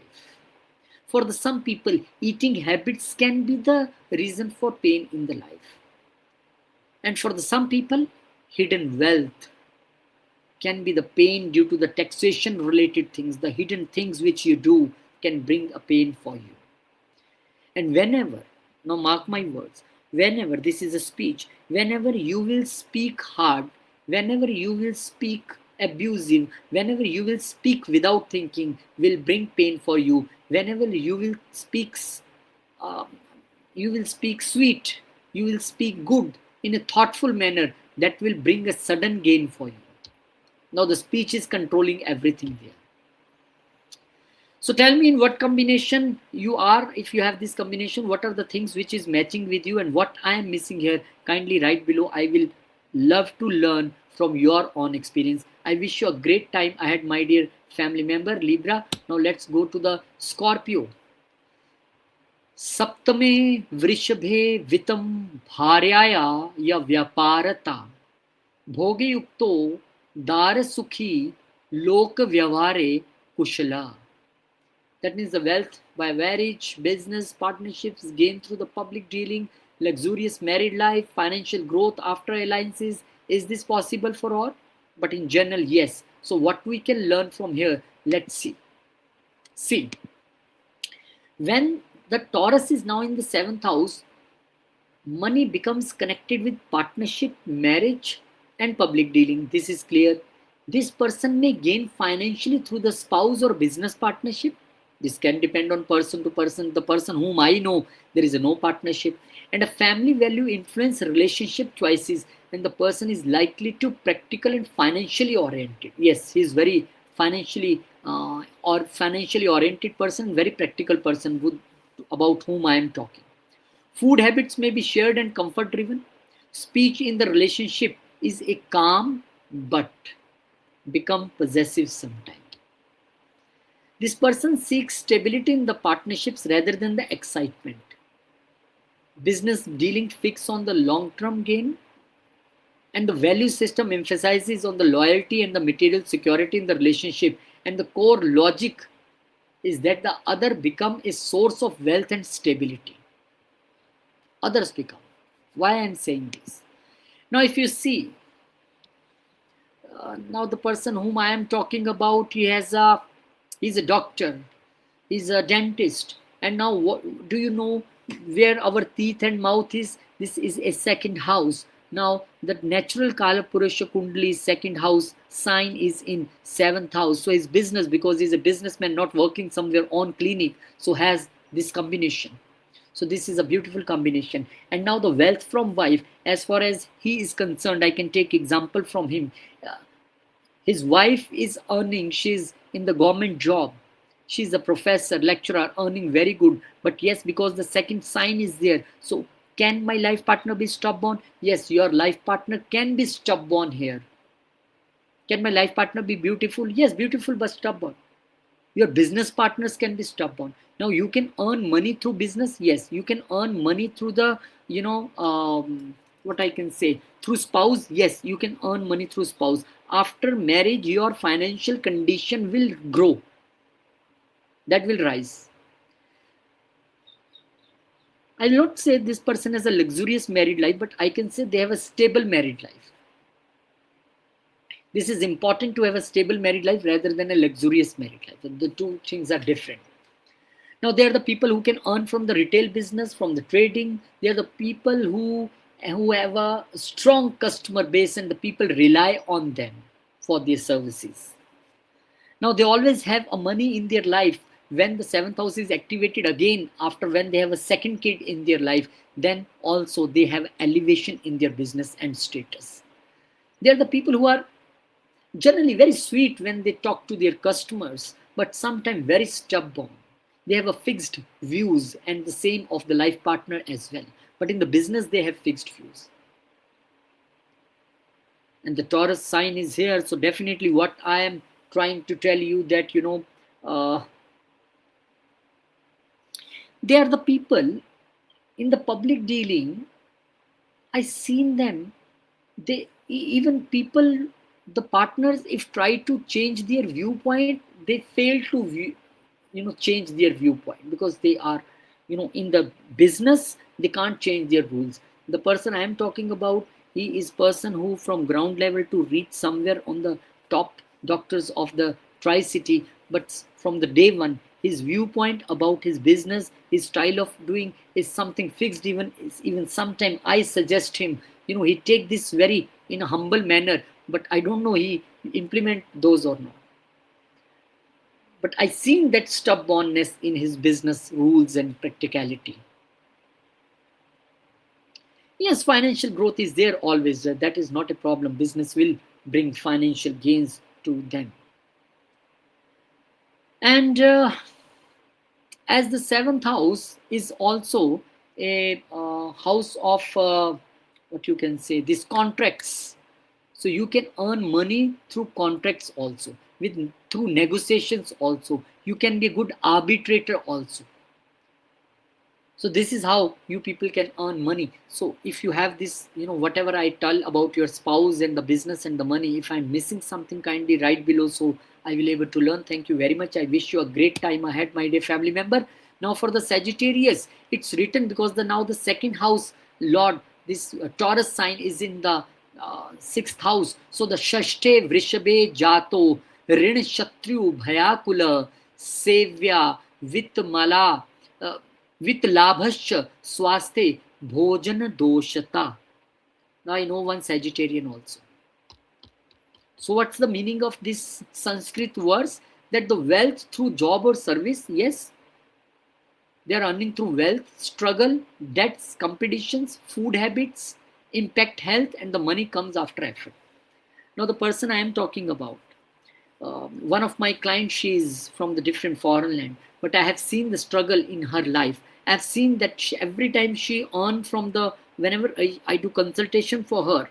For the some people, eating habits can be the reason for pain in the life. And for the some people, hidden wealth can be the pain due to the taxation related things. The hidden things which you do can bring a pain for you. And whenever, now mark my words, whenever, this is a speech, whenever you will speak hard, whenever you will speak abusive, whenever you will speak without thinking, will bring pain for you. Whenever uh, you will speak sweet, you will speak good in a thoughtful manner, that will bring a sudden gain for you. Now the speech is controlling everything there. So tell me in what combination you are. If you have this combination, what are the things which is matching with you and what I am missing here? Kindly write below. I will love to learn from your own experience. I wish you a great time ahead, my dear family member Libra. Now let's go to the Scorpio. सप्तमे वृषभे वित्तं भार्याया या व्यापारता भोगयुक्तो दारसुखी लोक व्यवहारे कुशला. That means the wealth by marriage, business, partnerships gained through the public dealing, luxurious married life, financial growth after alliances. Is this possible for all? But in general, yes. So what we can learn from here, let's see. See, when the Taurus is now in the 7th house, money becomes connected with partnership, marriage, and public dealing. This is clear. This person may gain financially through the spouse or business partnership. This can depend on person to person. The person whom I know, there is a no partnership. And a family value influence relationship choices, and the person is likely to practical and financially oriented. Yes, he is very financially or financially oriented person, very practical person about whom I am talking. Food habits may be shared and comfort driven. Speech in the relationship is a calm but become possessive sometimes. This person seeks stability in the partnerships rather than the excitement. Business dealing fix on the long-term gain, and the value system emphasizes on the loyalty and the material security in the relationship, and the core logic is that the other become a source of wealth and stability. Others become. Why I am saying this? Now if you see, now the person whom I am talking about, he's a doctor. is a dentist. And now, what do you know where our teeth and mouth is? This is a second house. Now, the natural Kala Purusha Kundali second house sign is in seventh house. So his business, because he's a businessman not working somewhere on clinic, so has this combination. So this is a beautiful combination. And now the wealth from wife, as far as he is concerned, I can take example from him. Uh, his wife is earning, she's in the government job, she's a professor, lecturer, earning very good. But yes, because the second sign is there, so can my life partner be stubborn? Yes, your life partner can be stubborn here. Can my life partner be beautiful? Yes, beautiful but stubborn. Your business partners can be stubborn. Now you can earn money through business. Yes, you can earn money through the, what I can say, through spouse. Yes, you can earn money through spouse. After marriage, your financial condition will grow, that will rise. I will not say this person has a luxurious married life, but I can say they have a stable married life. This is important, to have a stable married life rather than a luxurious married life. The two things are different. Now, they are the people who can earn from the retail business, from the trading. They are the people who have a strong customer base and the people rely on them for their services. Now, they always have a money in their life. When the seventh house is activated again, after when they have a second kid in their life, then also they have elevation in their business and status. They are the people who are generally very sweet when they talk to their customers, but sometimes very stubborn. They have a fixed views, and the same of the life partner as well. But in the business, they have fixed views. And the Taurus sign is here. So definitely what I am trying to tell you, that, they are the people in the public dealing. I seen them. They, even people, the partners, if try to change their viewpoint, they fail to change their viewpoint, because they are, in the business, they can't change their rules. The person I am talking about, he is person who from ground level to reach somewhere on the top doctors of the Tri-City, but from the day one, his viewpoint about his business, his style of doing is something fixed. Even sometime I suggest him, he take this very in a humble manner, but I don't know he implement those or not. But I seen that stubbornness in his business rules and practicality. Yes, financial growth is there always. That is not a problem. Business will bring financial gains to them. And as the seventh house is also a house of what you can say, these contracts. So you can earn money through contracts also, through negotiations also. You can be a good arbitrator also. So this is how you people can earn money. So if you have this, whatever I tell about your spouse and the business and the money, if I'm missing something, kindly write below so I will able to learn. Thank you very much. I wish you a great time ahead, my dear family member. Now for the Sagittarius, it's written because now the second house Lord, this Taurus sign is in the sixth house. So the Shashte Vrishabhe Jato Rin Shatru Bhayakula Sevya Vitmala with labhascha swaste bhojana doshata. Now I know one Sagittarian also. So what's the meaning of this Sanskrit words? That the wealth through job or service, yes, they are earning through wealth, struggle, debts, competitions, food habits, impact health, and the money comes after effort. Now the person I am talking about, one of my clients, she is from the different foreign land, but I have seen the struggle in her life. I've seen that every time she earn from whenever I do consultation for her,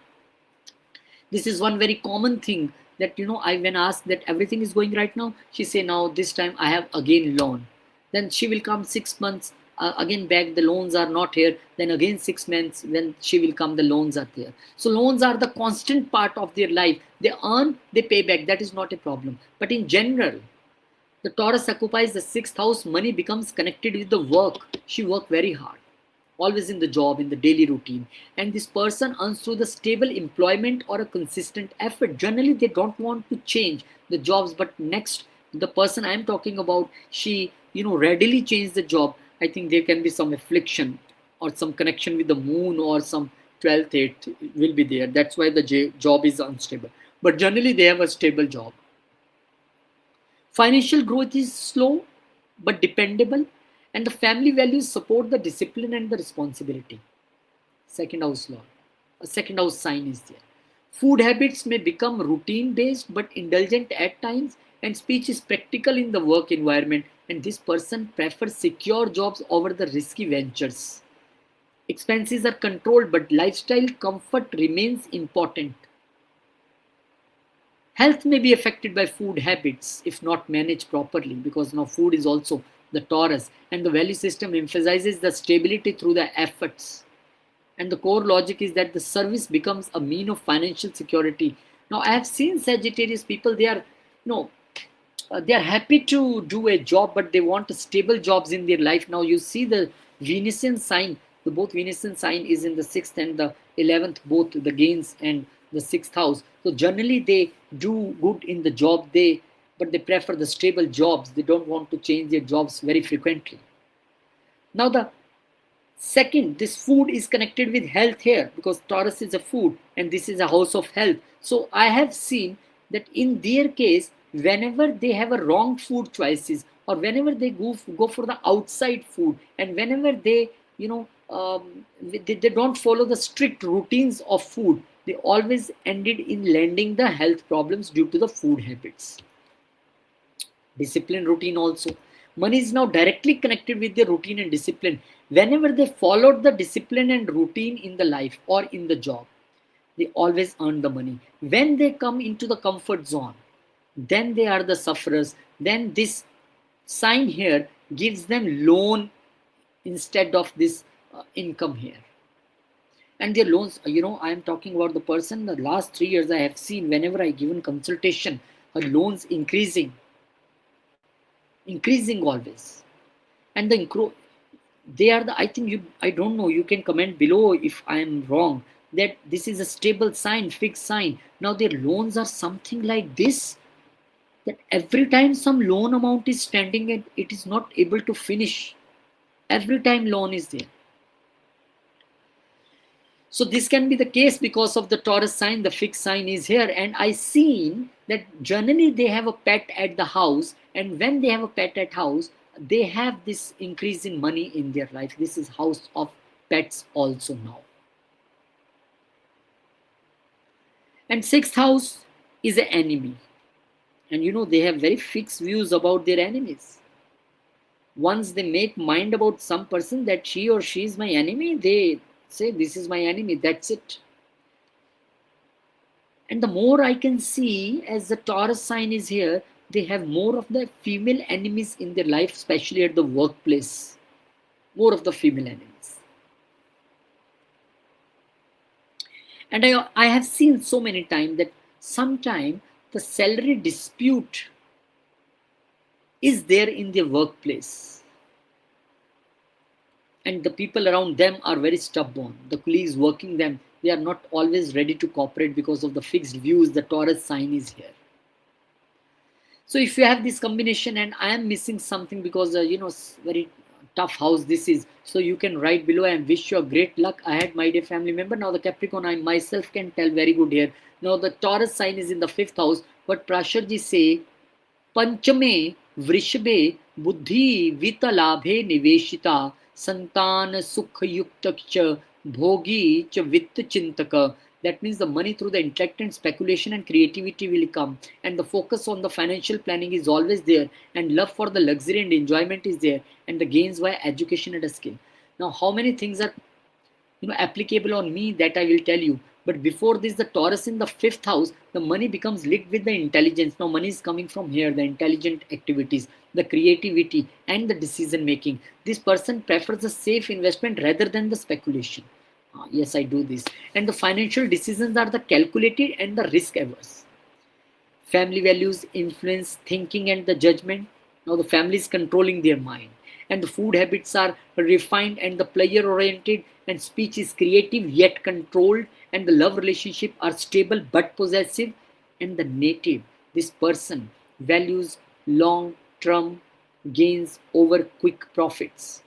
this is one very common thing that, I when asked that everything is going right now, she say, now this time I have again loan. Then she will come 6 months, again back, the loans are not here. Then again 6 months, when she will come, the loans are there. So loans are the constant part of their life. They earn, they pay back. That is not a problem. But in general, the Taurus occupies the sixth house. Money becomes connected with the work. She worked very hard, always in the job, in the daily routine. And this person earns through the stable employment or a consistent effort. Generally, they don't want to change the jobs. But next, the person I'm talking about, she readily change the job, I think there can be some affliction or some connection with the moon or some 12th 8th will be there. That's why the job is unstable. But generally they have a stable job. Financial growth is slow but dependable, and the family values support the discipline and the responsibility. Second house law. A second house sign is there. Food habits may become routine based but indulgent at times, and speech is practical in the work environment. And this person prefers secure jobs over the risky ventures. Expenses are controlled, but lifestyle comfort remains important. Health may be affected by food habits if not managed properly, because now food is also the Taurus, and the value system emphasizes the stability through the efforts. And the core logic is that the service becomes a mean of financial security. Now, I have seen Sagittarius people; they are happy to do a job, but they want stable jobs in their life. Now, you see the Venusian sign. The both Venusian sign is in the 6th and the 11th, both the gains and the 6th house. So generally, they do good in the job. But they prefer the stable jobs. They don't want to change their jobs very frequently. Now, the second, this food is connected with health here, because Taurus is a food and this is a house of health. So I have seen that in their case, whenever they have a wrong food choices, or whenever they go for the outside food, and whenever they they don't follow the strict routines of food, they always ended in landing the health problems due to the food habits. Discipline, routine also. Money is now directly connected with the routine and discipline. Whenever they followed the discipline and routine in the life or in the job, they always earn the money. When they come into the comfort zone, then they are the sufferers. Then this sign here gives them loan instead of this income here. And their loans, I am talking about the person, the last 3 years I have seen, whenever I given consultation, her loans increasing always. And they are the, I think I don't know, you can comment below if I am wrong, that this is a stable sign, fixed sign. Now their loans are something like this, that every time some loan amount is standing and it is not able to finish. Every time loan is there. So this can be the case because of the Taurus sign, the fixed sign is here. And I seen that generally they have a pet at the house, and when they have a pet at house, they have this increase in money in their life. This is house of pets also now. And 6th house is an enemy. And they have very fixed views about their enemies. Once they make mind about some person that she or she is my enemy, they say this is my enemy, that's it. And the more I can see, as the Taurus sign is here, they have more of the female enemies in their life, especially at the workplace. More of the female enemies. And I have seen so many times that sometimes the salary dispute is there in their workplace. And the people around them are very stubborn. The colleagues working them, they are not always ready to cooperate because of the fixed views. The Taurus sign is here. So if you have this combination, and I am missing something because very tough house this is, so you can write below and wish you a great luck ahead, my dear family member. Now the Capricorn, I myself can tell very good here. Now the Taurus sign is in the 5th house, but Prasharji say, Panchame Vrishbe Buddhi Vitalabhe Niveshita Santan Sukha Yukta Bhogi Cha Vitt Chintaka. That means the money through the intellect and speculation and creativity will come, and the focus on the financial planning is always there, and love for the luxury and enjoyment is there, and the gains via education and a skill. Now how many things are applicable on me, that I will tell you. But before this, the Taurus in the 5th house, the money becomes linked with the intelligence. Now money is coming from here, the intelligent activities, the creativity and the decision making. This person prefers a safe investment rather than the speculation. Yes, I do this. And the financial decisions are the calculated and the risk averse. Family values influence thinking and the judgment. Now the family is controlling their mind. And the food habits are refined and the player oriented, and speech is creative yet controlled, and the love relationship are stable but possessive. And the native, this person values long term gains over quick profits.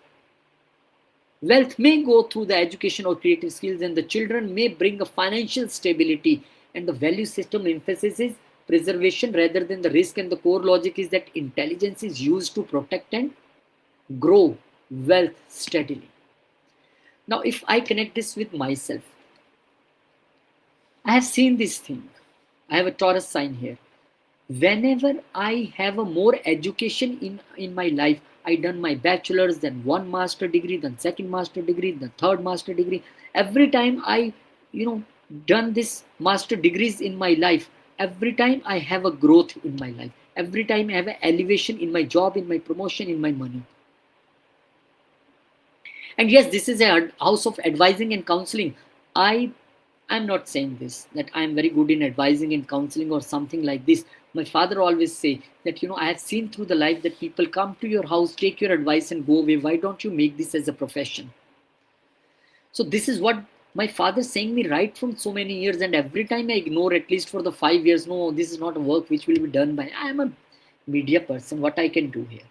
Wealth may go through the education or creative skills, and the children may bring a financial stability. And the value system emphasizes preservation rather than the risk. And the core logic is that intelligence is used to protect and grow wealth steadily. Now, if I connect this with myself, I have seen this thing. I have a Taurus sign here. Whenever I have a more education in my life, I done my bachelor's, then one master degree, then second master degree, then third master degree. Every time I, you know, done this master degrees in my life, every time I have a growth in my life. Every time I have an elevation in my job, in my promotion, in my money. And yes, this is a house of advising and counseling. I'm not saying this that I'm very good in advising and counseling or something like this. My father always say that, I have seen through the life that people come to your house, take your advice and go away. Why don't you make this as a profession? So this is what my father saying me right from so many years, and every time I ignore, at least for the 5 years, no, this is not a work which will be done by, I am a media person, what I can do here.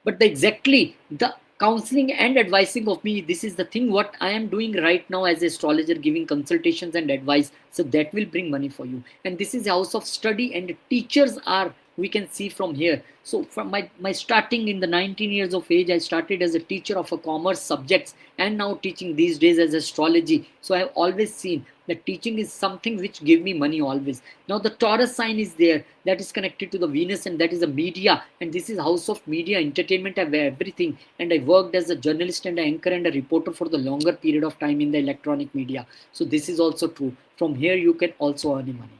But exactly the counseling and advising of me, this is the thing what I am doing right now as an astrologer, giving consultations and advice. So that will bring money for you. And this is a house of study, and teachers are, we can see from here. So from my starting in the 19 years of age, I started as a teacher of a commerce subjects, and now teaching these days as astrology. So I have always seen that teaching is something which give me money always. Now the Taurus sign is there, that is connected to the Venus, and that is a media, and this is house of media, entertainment, everything. And I worked as a journalist and an anchor and a reporter for the longer period of time in the electronic media. So this is also true. From here you can also earn money.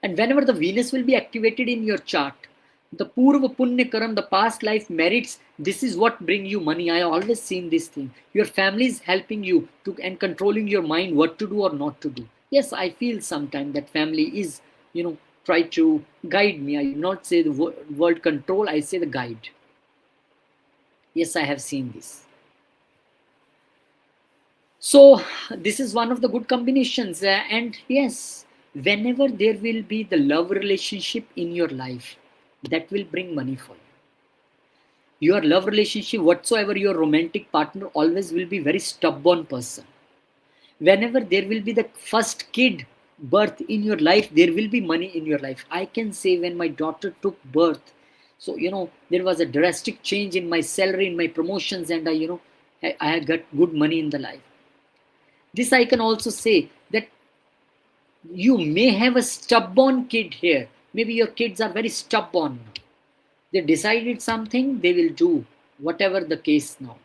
And whenever the Venus will be activated in your chart, the Purva Punya Karam, the past life merits, this is what bring you money. I always seen this thing. Your family is helping you to and controlling your mind what to do or not to do. Yes, I feel sometimes that family is, try to guide me. I will not say the word control, I say the guide. Yes, I have seen this. So this is one of the good combinations. And yes, whenever there will be the love relationship in your life, that will bring money for you. Your love relationship, whatsoever your romantic partner, always will be very stubborn person. Whenever there will be the first kid birth in your life, there will be money in your life. I can say when my daughter took birth, so there was a drastic change in my salary, in my promotions, and I got good money in the life. This I can also say that you may have a stubborn kid here. Maybe your kids are very stubborn. They decided something, they will do whatever the case now.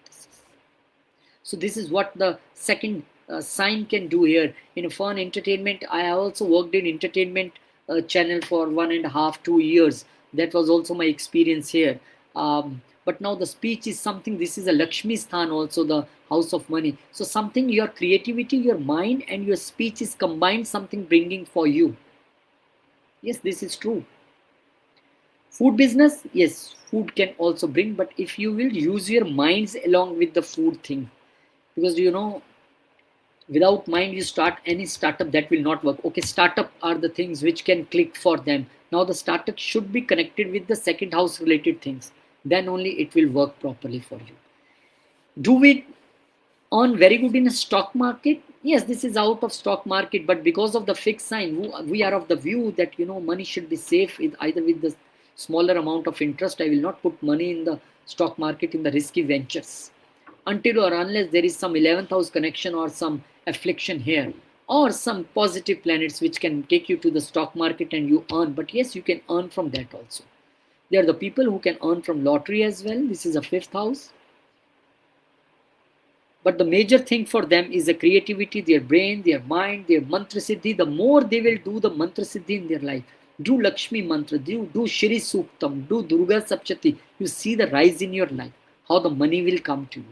So this is what the second sign can do here. In fun entertainment, I also worked in entertainment channel for 1.5 2 years. That was also my experience here. But now the speech is something, this is a Lakshmi Sthan, also the house of money. So something, your creativity, your mind and your speech is combined, something bringing for you. Yes, this is true. Food business, yes, food can also bring, but if you will use your minds along with the food thing, because without mind you start any startup, that will not work. Okay, startup are the things which can click for them. Now the startup should be connected with the second house related things, then only it will work properly for you. Do we earn very good in a stock market? Yes, this is out of stock market, but because of the fixed sign, we are of the view that money should be safe either with the smaller amount of interest. I will not put money in the stock market in the risky ventures until or unless there is some 11th house connection or some affliction here, or some positive planets which can take you to the stock market and you earn. But yes, you can earn from that also. There are the people who can earn from lottery as well. This is a 5th house. But the major thing for them is the creativity, their brain, their mind, their mantra siddhi. The more they will do the mantra siddhi in their life, do Lakshmi mantra, do Shri Suktam, do Durga Sapchati, you see the rise in your life, how the money will come to you.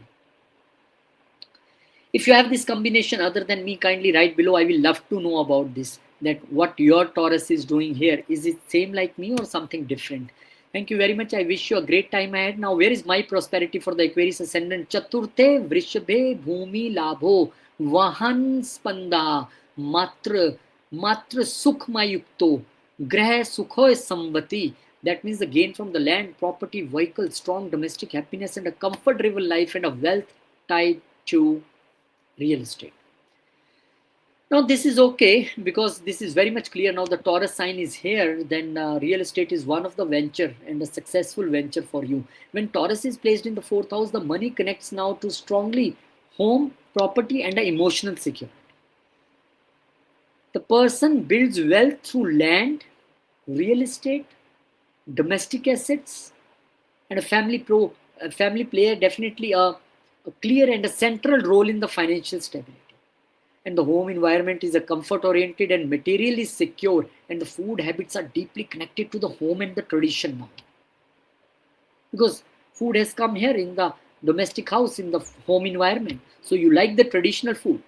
If you have this combination other than me, kindly write below. I will love to know about this, that what your Taurus is doing here. Is it same like me or something different? Thank you very much. I wish you a great time ahead. Now, where is my prosperity for the Aquarius ascendant? Chaturthe Vrishabhe Bhumi Labho Vahan Spanda Matra Sukh Mayukto Grah Sukhoy Samvati That means the gain from the land, property, vehicle, strong domestic happiness, and a comfort-driven life and a wealth tied to real estate. Now this is okay because this is very much clear. Now the Taurus sign is here, then real estate is one of the venture and a successful venture for you. When Taurus is placed in the fourth house, the money connects now to strongly home, property, and emotional security. The person builds wealth through land, real estate, domestic assets, and a family player definitely a clear and a central role in the financial stability. And the home environment is a comfort oriented and materially secure, and the food habits are deeply connected to the home and the tradition now, because food has come here in the domestic house, in the home environment, so you like the traditional food.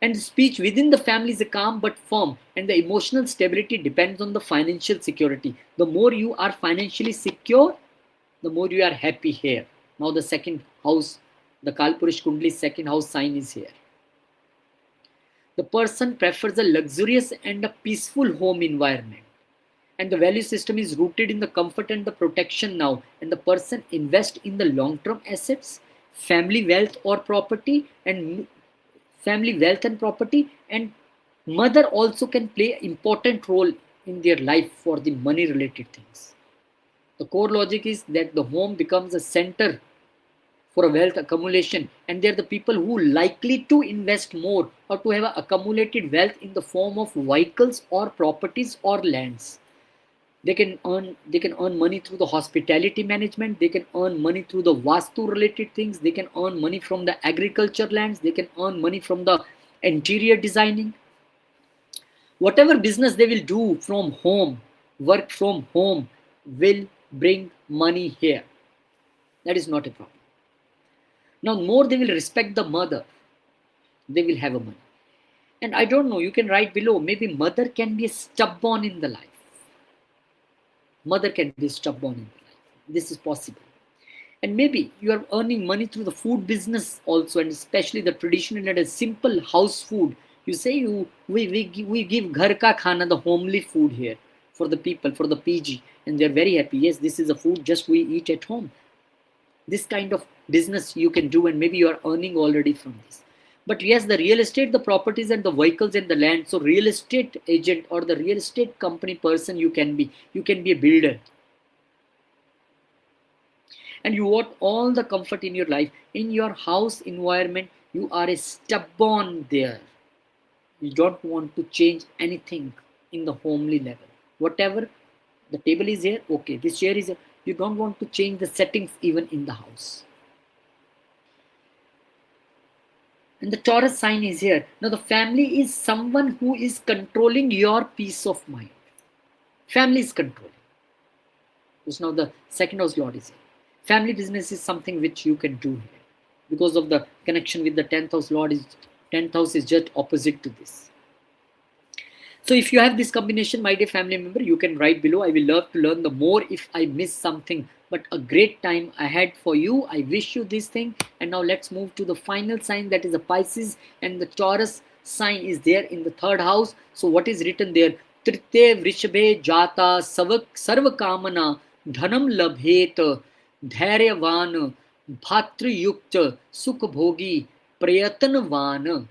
And the speech within the family is calm but firm, and the emotional stability depends on the financial security. The more you are financially secure, the more you are happy here. Now the second house, the Kalpurish Kundli second house sign is here. The person prefers a luxurious and a peaceful home environment, and the value system is rooted in the comfort and the protection now, and the person invests in the long-term assets, family wealth or property, and family wealth and property, and mother also can play an important role in their life for the money related things. The core logic is that the home becomes a center for a wealth accumulation, and they're the people who likely to invest more or to have a accumulated wealth in the form of vehicles or properties or lands. They can earn money through the hospitality management, they can earn money through the vastu related things, they can earn money from the agriculture lands, they can earn money from the interior designing. Whatever business they will do from home, work from home, will bring money here. That is not a problem. Now more they will respect the mother, they will have a money. And I don't know, you can write below, maybe mother can be stubborn in the life. Mother can be stubborn in the life. This is possible. And maybe you are earning money through the food business also, and especially the traditional and a simple house food. You say we give ghar ka khana, the homely food here for the people, for the PG, and they're very happy. Yes, this is a food just we eat at home. This kind of business you can do, and maybe you are earning already from this. But yes, the real estate, the properties and the vehicles and the land. So real estate agent or the real estate company person you can be a builder. And you want all the comfort in your life. In your house environment, you are a stubborn there. You don't want to change anything in the homely level. Whatever, the table is here, okay, this chair is here. You don't want to change the settings even in the house. And the Taurus sign is here. Now the family is someone who is controlling your peace of mind. Family is controlling. So now the second house lord is here. Family business is something which you can do here. Because of the connection with the 10th house lord, 10th house is just opposite to this. So if you have this combination, my dear family member, you can write below. I will love to learn the more if I miss something. But a great time ahead for you. I wish you this thing. And now let's move to the final sign, that is a Pisces, and the Taurus sign is there in the third house. So what is written there? Trite Vrishabhe Jata Sarva Kamana Dhanam Labhet Dhairyavan Bhatrayukta Sukh Bhogi Prayatanavan.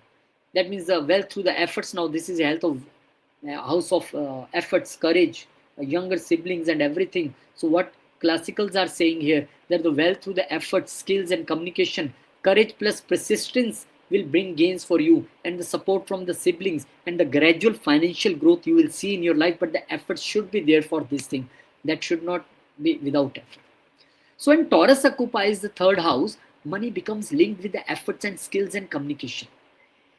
That means the wealth through the efforts. Now this is a health of house of efforts, courage, younger siblings and everything. So what classicals are saying here, that the wealth through the efforts, skills and communication, courage plus persistence will bring gains for you, and the support from the siblings and the gradual financial growth you will see in your life. But the efforts should be there for this thing. That should not be without effort. So when Taurus occupies the third house, money becomes linked with the efforts and skills and communication.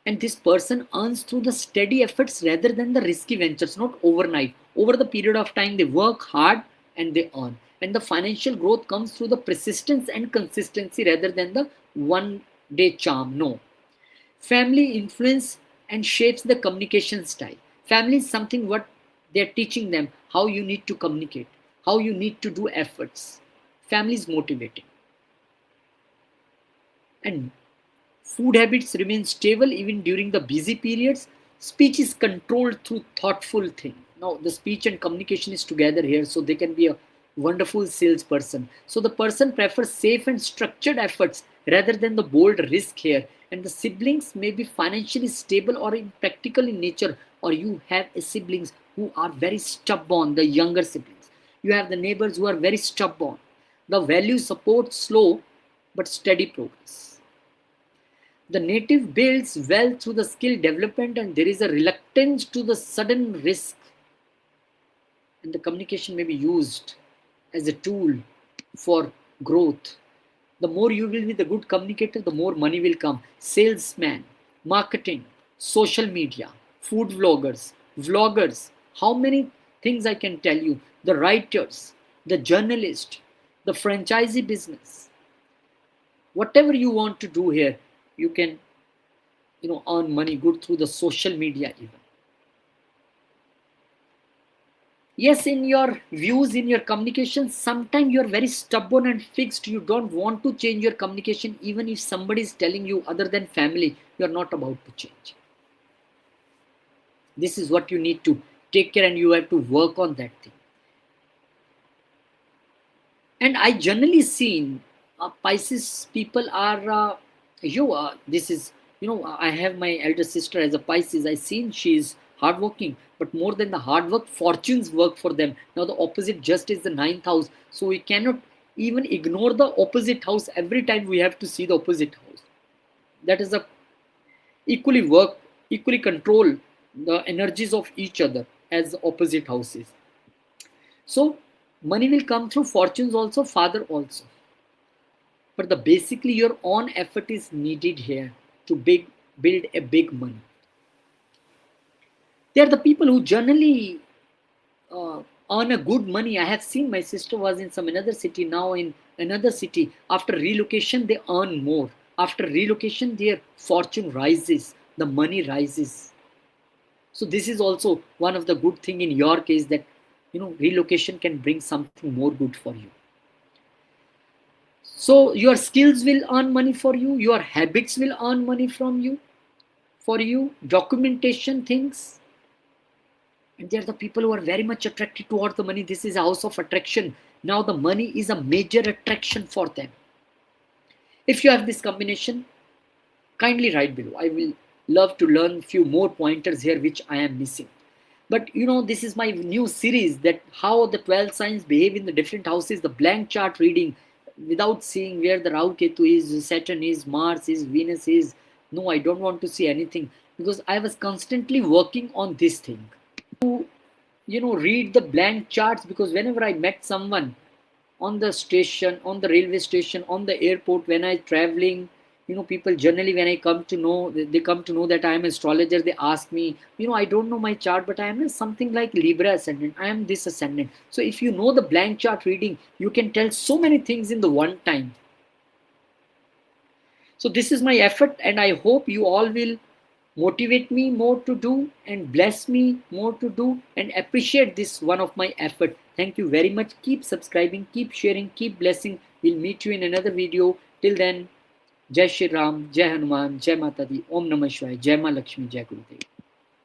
And this person earns through the steady efforts rather than the risky ventures, not overnight. Over the period of time, they work hard and they earn. And the financial growth comes through the persistence and consistency rather than the one-day charm. No. Family influence and shapes the communication style. Family is something what they're teaching them, how you need to communicate, how you need to do efforts. Family is motivating. And food habits remain stable even during the busy periods. Speech is controlled through thoughtful thing. Now the speech and communication is together here, so they can be a wonderful salesperson. So the person prefers safe and structured efforts rather than the bold risk here. And the siblings may be financially stable or impractical in nature, or you have a siblings who are very stubborn, the younger siblings. You have the neighbors who are very stubborn. The value support slow but steady progress. The native builds well through the skill development, and there is a reluctance to the sudden risk, and the communication may be used as a tool for growth. The more you will be the good communicator, the more money will come. Salesman, marketing, social media, food vloggers, how many things I can tell you. The writers, the journalist, the franchisee business. Whatever you want to do here, you can earn money good through the social media even. Yes, in your views, in your communication, sometimes you're very stubborn and fixed. You don't want to change your communication, even if somebody is telling you other than family, you're not about to change. This is what you need to take care, and you have to work on that thing. And I generally seen Pisces people are, this is, I have my elder sister as a Pisces. I seen she's hardworking, but more than the hard work, fortunes work for them. Now the opposite just is the ninth house, so we cannot even ignore the opposite house every time we have to see the opposite house. That is a equally control the energies of each other as opposite houses. So money will come through fortunes also, father also. But the basically your own effort is needed here to build a big money. They are the people who generally earn a good money. I have seen my sister was in some another city, now in another city. After relocation, they earn more. After relocation, their fortune rises, the money rises. So this is also one of the good thing in your case, that relocation can bring something more good for you. So your skills will earn money for you, your habits will earn money for you, documentation things. And they're the people who are very much attracted towards the money. This is a house of attraction. Now the money is a major attraction for them. If you have this combination, kindly write below. I will love to learn few more pointers here which I am missing. But this is my new series, that how the 12 signs behave in the different houses, the blank chart reading without seeing where the Rahu Ketu is, Saturn is, Mars is, Venus is. No, I don't want to see anything, because I was constantly working on this thing. To read the blank charts, because whenever I met someone on the station, on the railway station, on the airport, when I traveling, people generally, when I come to know, they come to know that I am an astrologer, they ask me, I don't know my chart, but I am something like Libra ascendant, I am this ascendant. So if you know the blank chart reading, you can tell so many things in the one time. So this is my effort, and I hope you all will motivate me more to do, and bless me more to do, and appreciate this one of my effort. Thank you very much. Keep subscribing, keep sharing, keep blessing. We'll meet you in another video. Till then, Jai Shri Ram, Jai Hanuman, Jai Mata Di, Om Namah Shivaya, Jai Ma Lakshmi, Jai Gurudev.